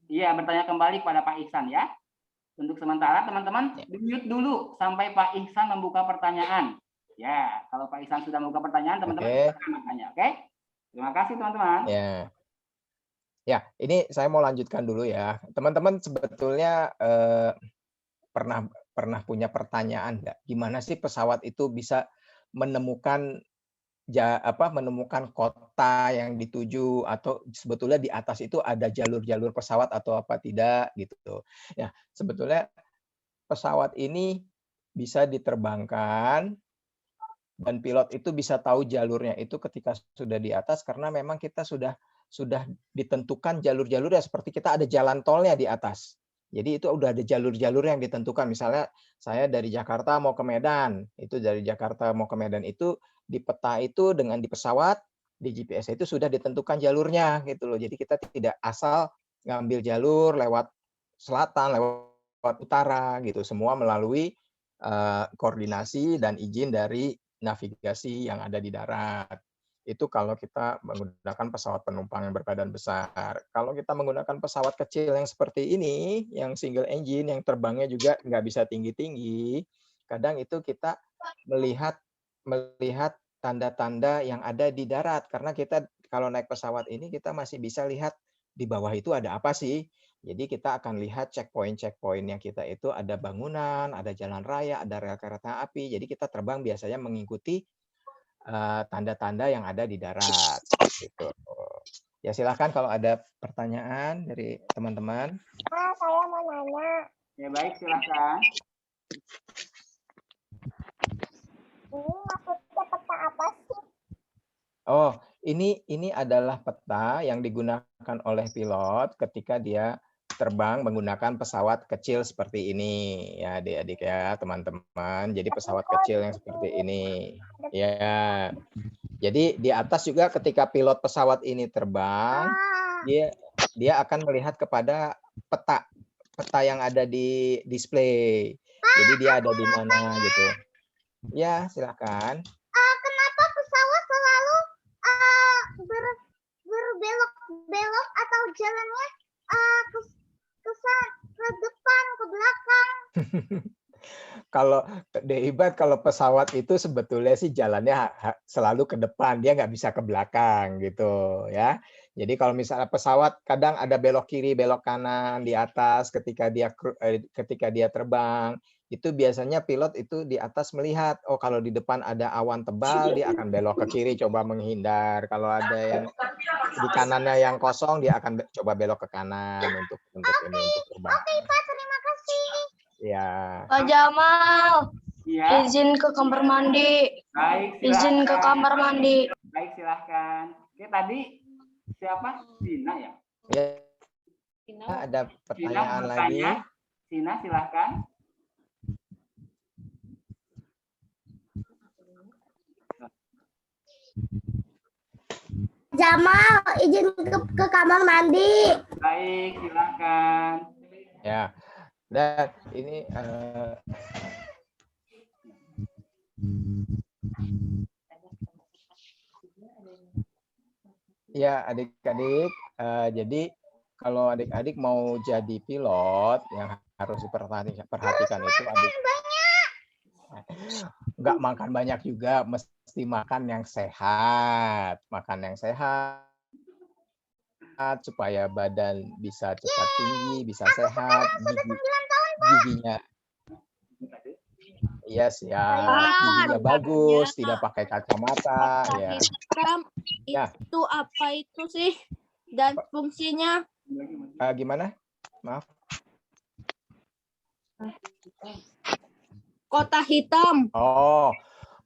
bertanya kembali kepada Pak Ihsan ya. Untuk sementara teman-teman di-mute dulu sampai Pak Ihsan membuka pertanyaan. Ya, kalau Pak Ihsan sudah membuka pertanyaan, teman-teman akan bertanya, oke? Terima kasih teman-teman. Ya. Ya, ini saya mau lanjutkan dulu ya. Teman-teman sebetulnya pernah punya pertanyaan nggak? Gimana sih pesawat itu bisa menemukan menemukan kota yang dituju, atau sebetulnya di atas itu ada jalur-jalur pesawat atau apa tidak gitu. Ya, sebetulnya pesawat ini bisa diterbangkan dan pilot itu bisa tahu jalurnya itu ketika sudah di atas, karena memang kita sudah ditentukan jalur-jalurnya, seperti kita ada jalan tolnya di atas. Jadi itu udah ada jalur-jalur yang ditentukan. Misalnya saya dari Jakarta mau ke Medan, itu dari Jakarta mau ke Medan itu di peta itu dengan di pesawat, di GPS itu sudah ditentukan jalurnya gitu loh. Jadi kita tidak asal ngambil jalur lewat selatan, lewat utara gitu. Semua melalui koordinasi dan izin dari navigasi yang ada di darat. Itu kalau kita menggunakan pesawat penumpang yang berbadan besar. Kalau kita menggunakan pesawat kecil yang seperti ini, yang single engine, yang terbangnya juga nggak bisa tinggi-tinggi, kadang itu kita melihat tanda-tanda yang ada di darat. Karena kita kalau naik pesawat ini, kita masih bisa lihat di bawah itu ada apa sih. Jadi kita akan lihat checkpoint-checkpointnya kita itu ada bangunan, ada jalan raya, ada rel kereta api. Jadi kita terbang biasanya mengikuti tanda-tanda yang ada di darat. Gitu. Ya silahkan kalau ada pertanyaan dari teman-teman. Saya mau nanya. Ya baik, silahkan. Ini maksudnya peta apa sih? Oh, ini adalah peta yang digunakan oleh pilot ketika dia terbang menggunakan pesawat kecil seperti ini ya adik-adik ya teman-teman. Jadi pesawat kecil yang seperti ini ya. Jadi di atas juga ketika pilot pesawat ini terbang, dia akan melihat kepada peta yang ada di display. Jadi dia ada di mana gitu. Ya silakan. Kenapa pesawat selalu berbelok-belok atau jalannya ke depan, ke belakang? Kalau Ibad, kalau pesawat itu sebetulnya sih jalannya selalu ke depan, dia nggak bisa ke belakang gitu ya. Jadi kalau misalnya pesawat kadang ada belok kiri, belok kanan di atas ketika dia terbang, itu biasanya pilot itu di atas melihat, oh kalau di depan ada awan tebal dia akan belok ke kiri coba menghindar. Kalau ada yang di kanannya yang kosong dia akan coba belok ke kanan untuk terbang. Oke, Pak, terima kasih. Ya. Pak Jamal, Ya. izin ke kamar mandi. Baik, Izin ke kamar mandi. Baik, silahkan. Oke, tadi siapa? Sina ya? Ya. Ada pertanyaan lagi. Sina, silahkan. Jamal, izin ke kamar mandi. Baik, silahkan. Ya, dan ini ya adik-adik, jadi kalau adik-adik mau jadi pilot yang harus diperhatikan itu nggak makan banyak juga, mesti makan yang sehat, supaya badan bisa cepat tinggi, bisa sehat, giginya giginya bagus, tidak pakai kacamata ya. Itu apa itu sih? Dan fungsinya Gimana? Maaf. kotak hitam. Oh,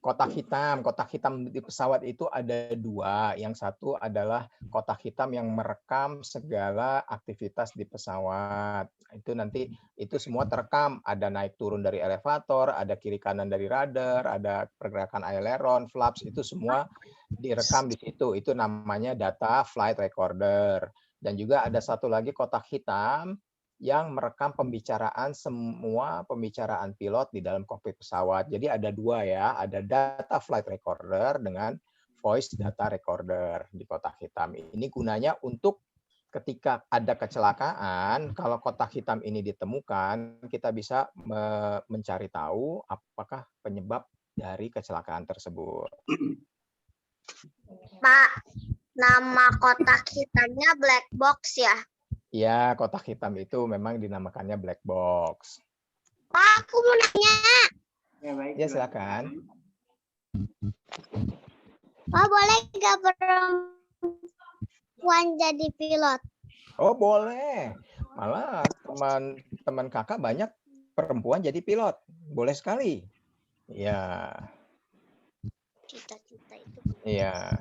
kotak hitam. Kotak hitam di pesawat itu ada dua. Yang satu adalah kotak hitam yang merekam segala aktivitas di pesawat. Itu nanti itu semua terekam. Ada naik turun dari elevator, ada kiri kanan dari radar, ada pergerakan aileron, flaps, itu semua direkam di situ. Itu namanya data flight recorder. Dan juga ada satu lagi kotak hitam yang merekam semua pembicaraan pilot di dalam kokpit pesawat. Jadi ada dua ya, ada data flight recorder dengan voice data recorder di kotak hitam. Ini gunanya untuk ketika ada kecelakaan, kalau kotak hitam ini ditemukan, kita bisa mencari tahu apakah penyebab dari kecelakaan tersebut. Pak, nama kotak hitamnya black box ya? Ya, kotak hitam itu memang dinamakannya black box. Pak, aku mau nanya. Ya, baik. Ya, silakan. Pak, boleh nggak perempuan jadi pilot? Oh, boleh. Malah teman-teman kakak banyak perempuan jadi pilot. Boleh sekali. Ya. Cita-cita itu. Iya.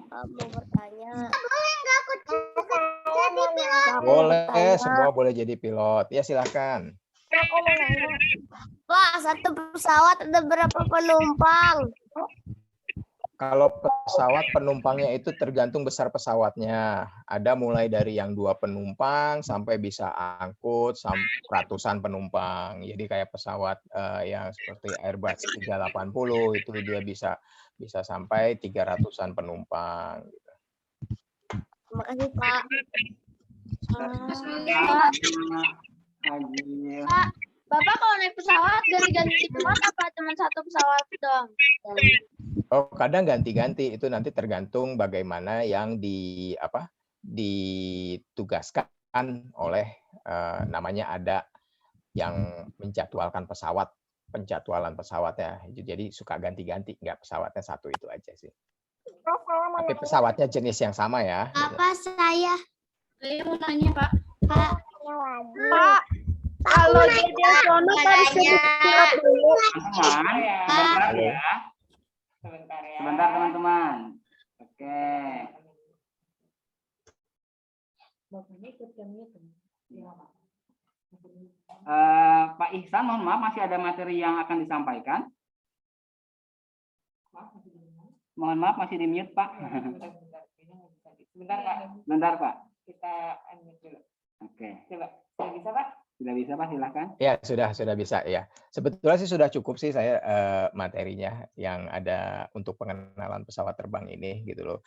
Mau bertanya. Boleh nggak aku jadi pilot? Boleh, semua boleh jadi pilot. Ya, silakan. Aku mau nanya. Pak, satu pesawat ada berapa penumpang? Kalau pesawat penumpangnya itu tergantung besar pesawatnya. Ada mulai dari yang 2 penumpang sampai bisa angkut ratusan penumpang. Jadi kayak pesawat yang seperti Airbus 380 itu dia bisa sampai 300-an penumpang. Terima kasih, Pak. Pak, Bapak kalau naik pesawat ganti-ganti pilot apa cuma satu pesawat dong? Oh, kadang ganti-ganti, itu nanti tergantung bagaimana yang ditugaskan oleh namanya ada yang menjadwalkan penjadwalan pesawatnya. Jadi suka ganti-ganti, nggak pesawatnya satu itu aja sih. Tapi pesawatnya jenis yang sama ya. Apa saya Saya mau nanya, Pak. Pak, Kalau jadi astronot harus jadi pilot dulu. Teman, sebentar ya. Sebentar teman-teman. Oke. Pak Ihsan, mohon maaf, masih ada materi yang akan disampaikan? Mohon maaf, masih di mute, Pak. Sebentar, Pak. Bentar, Pak. Kita unmute dulu. Oke. Coba. Sudah bisa, Pak? Sudah bisa, Pak, silakan. Ya, sudah bisa ya. Sebetulnya sih sudah cukup sih saya materinya yang ada untuk pengenalan pesawat terbang ini gitu loh.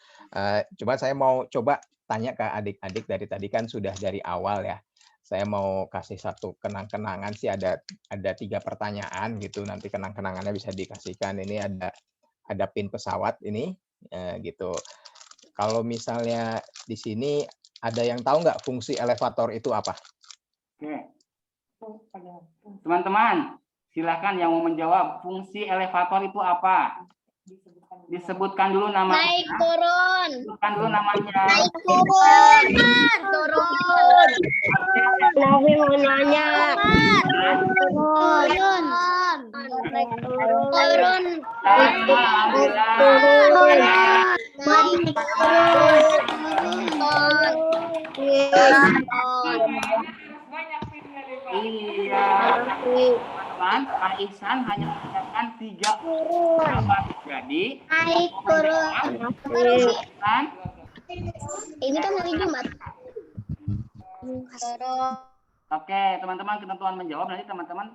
Cuma saya mau coba tanya ke adik-adik dari tadi kan sudah dari awal ya. Saya mau kasih satu kenang-kenangan sih ada 3 pertanyaan gitu. Nanti kenang-kenangannya bisa dikasihkan. Ini ada pin pesawat ini gitu. Kalau misalnya di sini ada yang tahu nggak fungsi elevator itu apa? Oke. Teman-teman, silakan yang mau menjawab. Fungsi elevator itu apa? Disebutkan dulu namanya. naik turun? Sebutkan dulu namanya. Naik turun. Turun. Nabi mau nanya. Turun. Naik turun. Turun. Alhamdulillah. Naik Iya. Teman-teman, Pak Ihsan hanya menggunakan 3 apa. Jadi, naik turun. kan? Ini kan hari Jumat. Oke, teman-teman, ketentuan menjawab nanti teman-teman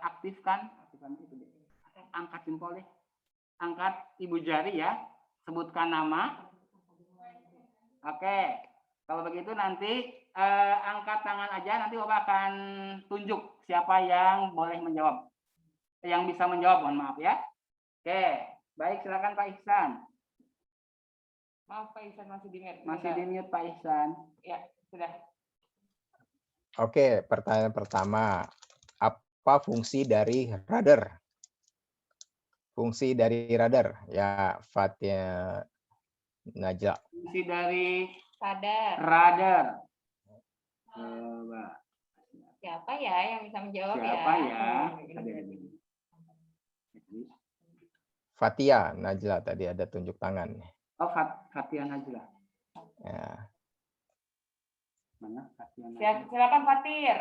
aktifkan angkat jempol deh. Angkat ibu jari ya. Sebutkan nama. Oke. Kalau begitu nanti angkat tangan aja, nanti Bapak akan tunjuk siapa yang boleh menjawab. Yang bisa menjawab, mohon maaf ya. Oke, baik, silakan Pak Ihsan. Maaf, Pak Ihsan masih di mute. Masih di mute Pak Ihsan. Ya, sudah. Oke, pertanyaan pertama. Apa fungsi dari radar? Fungsi dari radar, ya Fatia Najla. Fungsi dari Radar. Radar. Coba. Siapa ya yang bisa menjawab Siapa ya? ya? Ada di sini. Fatia, Najla tadi ada tunjuk tangan. Oh, Fatia Najla. Ya. Mana Fatia Najla? Silakan Fatir.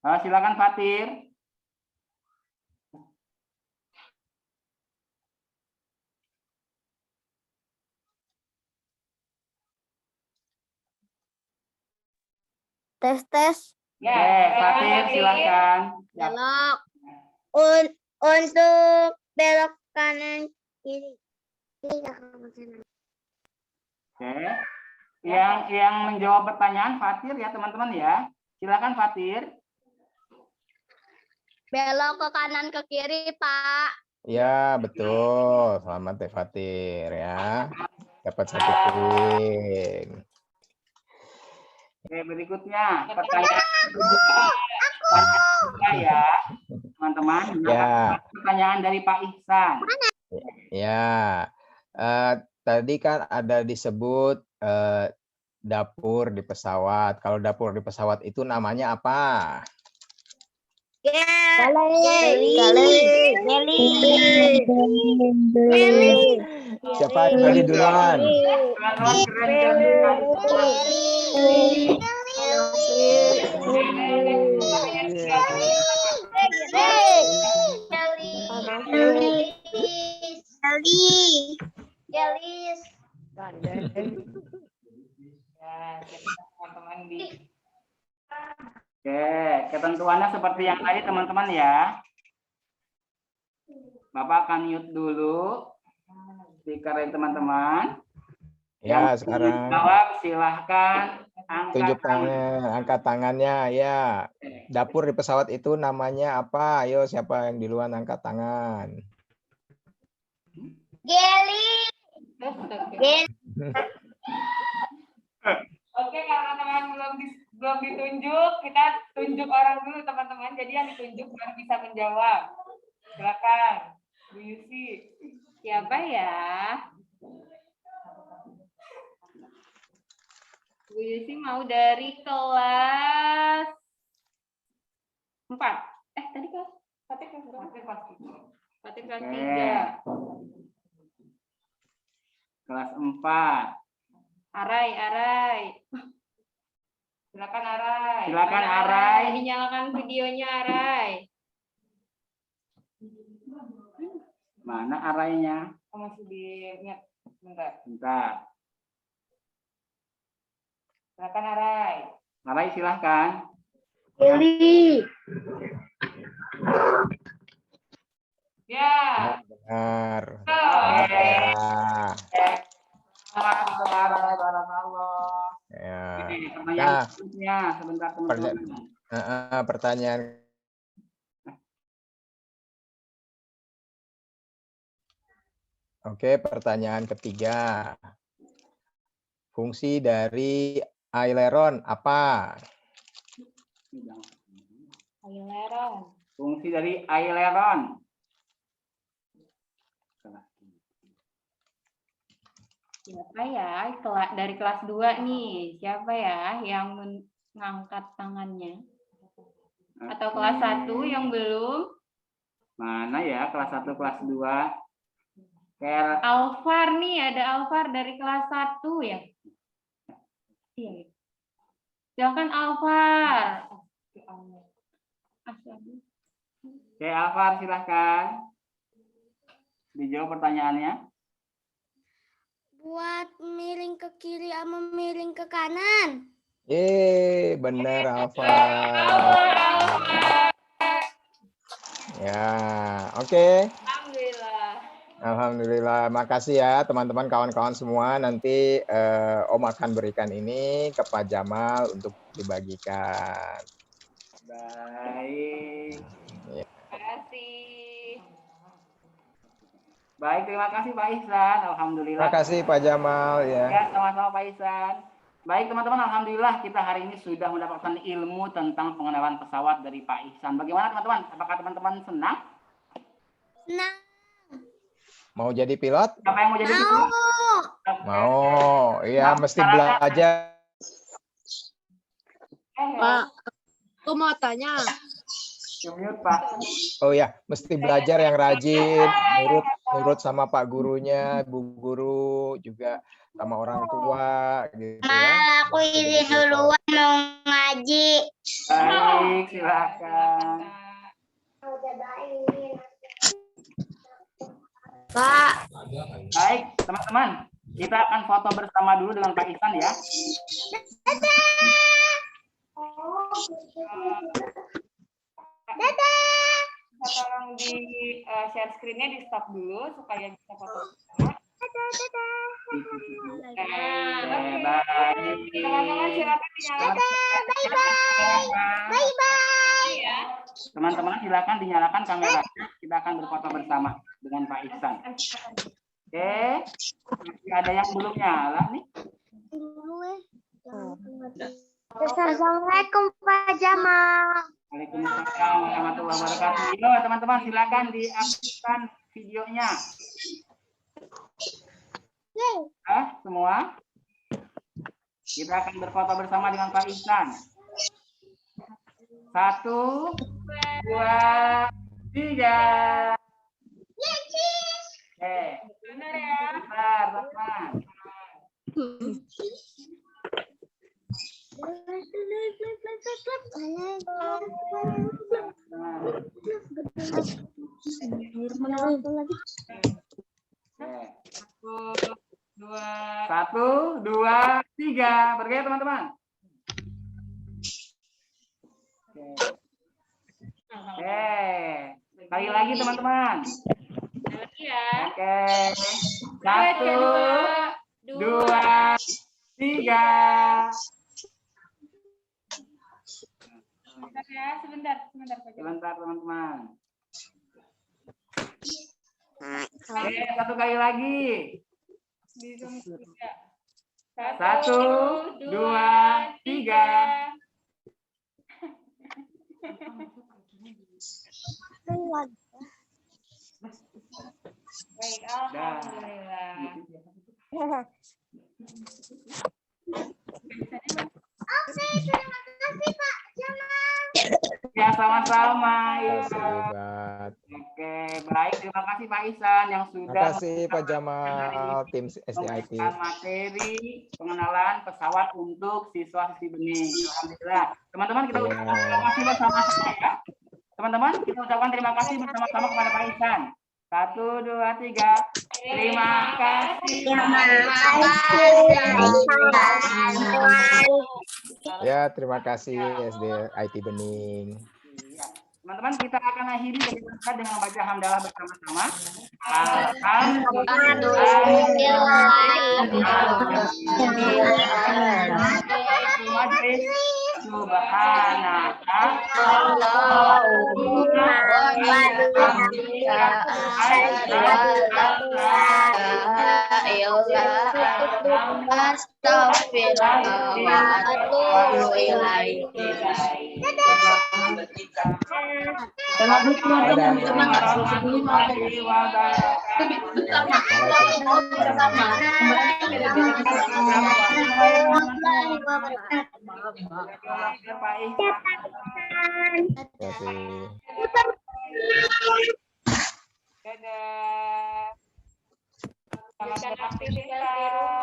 Silakan Fatir. Tes. Ya, Oke, Fatir silakan. Ya. Belok. Untuk belok kanan kiri. Oke. Yang menjawab pertanyaan Fatir ya teman-teman ya. Silakan Fatir. Belok ke kanan ke kiri, Pak. Ya, betul. Selamat Teh Fatir ya. Dapat 1 poin. Oke, berikutnya pertanyaan ya, teman-teman. Ya. Pertanyaan dari Pak Ihsan. Ya. Tadi kan ada disebut dapur di pesawat. Kalau dapur di pesawat itu namanya apa? Siapa yang tadi duluan? Gelis. Ya, teman-teman di Oke, ketentuannya seperti yang tadi teman-teman ya. Bapak akan mute dulu speaker teman-teman. Ya, Yang sekarang jawab silahkan tunjuk angkat tangan. tangan, angkat tangannya ya. Dapur di pesawat itu namanya apa? Ayo, siapa yang duluan angkat tangan? Gelis. Oke, karena teman belum ditunjuk, kita tunjuk orang dulu teman-teman. Jadi yang ditunjuk baru bisa menjawab. Silakan, Bu Yusi. Siapa ya? Bu Yusi mau dari kelas 4. Tadi kelas Fatih kelas berapa? Fatih kelas 3. Kelas 4. Arai. Silakan Arai. Silakan, Mana Arai. Dinyalakan videonya Arai. Mana arahnya? Masih di-mute. Bentar. Silakan Arai. Arai silahkan. Ya. Benar. Oke. Ya. Ya. Ya. Pertanyaan selanjutnya sebentar teman-teman. Pertanyaan. Oke, pertanyaan ketiga. Fungsi dari aileron apa? Aileron. Fungsi dari aileron. Siapa ya? Dari kelas 2 nih. Siapa ya yang mengangkat tangannya? Atau kelas 1 yang belum? Mana ya kelas 1, kelas 2? Alvar nih, ada Alvar dari kelas 1 ya? Iya. Silakan Alvar. Oke, Alvar silahkan. Dijawab pertanyaannya. Buat miring ke kiri sama miring ke kanan. Benar Alfa. Ya, oke. Alhamdulillah. Makasih ya teman-teman, kawan-kawan semua. Nanti Om akan berikan ini ke Pak Jamal untuk dibagikan. Baik. Ya. Terima kasih. Baik, terima kasih Pak Ihsan. Alhamdulillah. Terima kasih Pak Jamal ya. Ya, sama-sama Pak Ihsan. Baik teman-teman, alhamdulillah kita hari ini sudah mendapatkan ilmu tentang pengenalan pesawat dari Pak Ihsan. Bagaimana teman-teman? Apakah teman-teman senang? Senang. Mau jadi pilot? Siapa yang mau jadi pilot? Mau, iya mesti belajar. Pak, aku mau tanya. Mute, Pak. Oh ya, mesti belajar yang rajin, nurut sama Pak gurunya, Bu Guru, juga sama orang tua, gitu ya. Aku izin duluan mau ngaji. Baik, silakan. Pak, Baik, teman-teman. Kita akan foto bersama dulu dengan Pak Ihsan ya. Tolong di share screen-nya di stop dulu supaya bisa foto bersama. Baik. Teman-teman silakan dinyalakan. Ya. Teman-teman silakan dinyalakan kameranya. Kita akan berfoto bersama dengan Pak Ihsan. Oke. Masih ada yang belum nyala nih. Assalamualaikum Pak Jamal. Waalaikumsalam warahmatullahi wabarakatuh. Yo, teman-teman silakan diaktifkan videonya. Semua. Kita akan berfoto bersama dengan Pak Ihsan. 1, 2, 3. Oke. Benar ya. Bentar, teman. Satu, dua, tiga. Bergaya teman-teman. Oke. Sekali lagi teman-teman. Lagi ya. Oke. 1, 2, 3. Sebentar ya, sebentar Pak Jamal. Sebentar teman-teman. Oke, satu kali lagi. Di Zoom juga. 1, 2, 3. Baik, alhamdulillah. Ya, sama-sama. Ya. Terima kasih, Bat. Oke, baik. Terima kasih Pak Ihsan yang Terima sudah kasih Pak Jamal, tim SDIT. memberikan materi pengenalan pesawat untuk siswa-siswi benih. Alhamdulillah. Teman-teman kita ucapkan terima kasih bersama-sama ya. Teman-teman kita ucapkan terima kasih bersama-sama kepada Pak Ihsan. 1, 2, 3. Terima kasih. Ya, terima kasih SDIT Bening. Teman-teman kita akan akhiri dengan baca hamdalah bersama-sama. Alhamdulillah. Subhanaka Dadah. Selamat beraktivitas di rumah.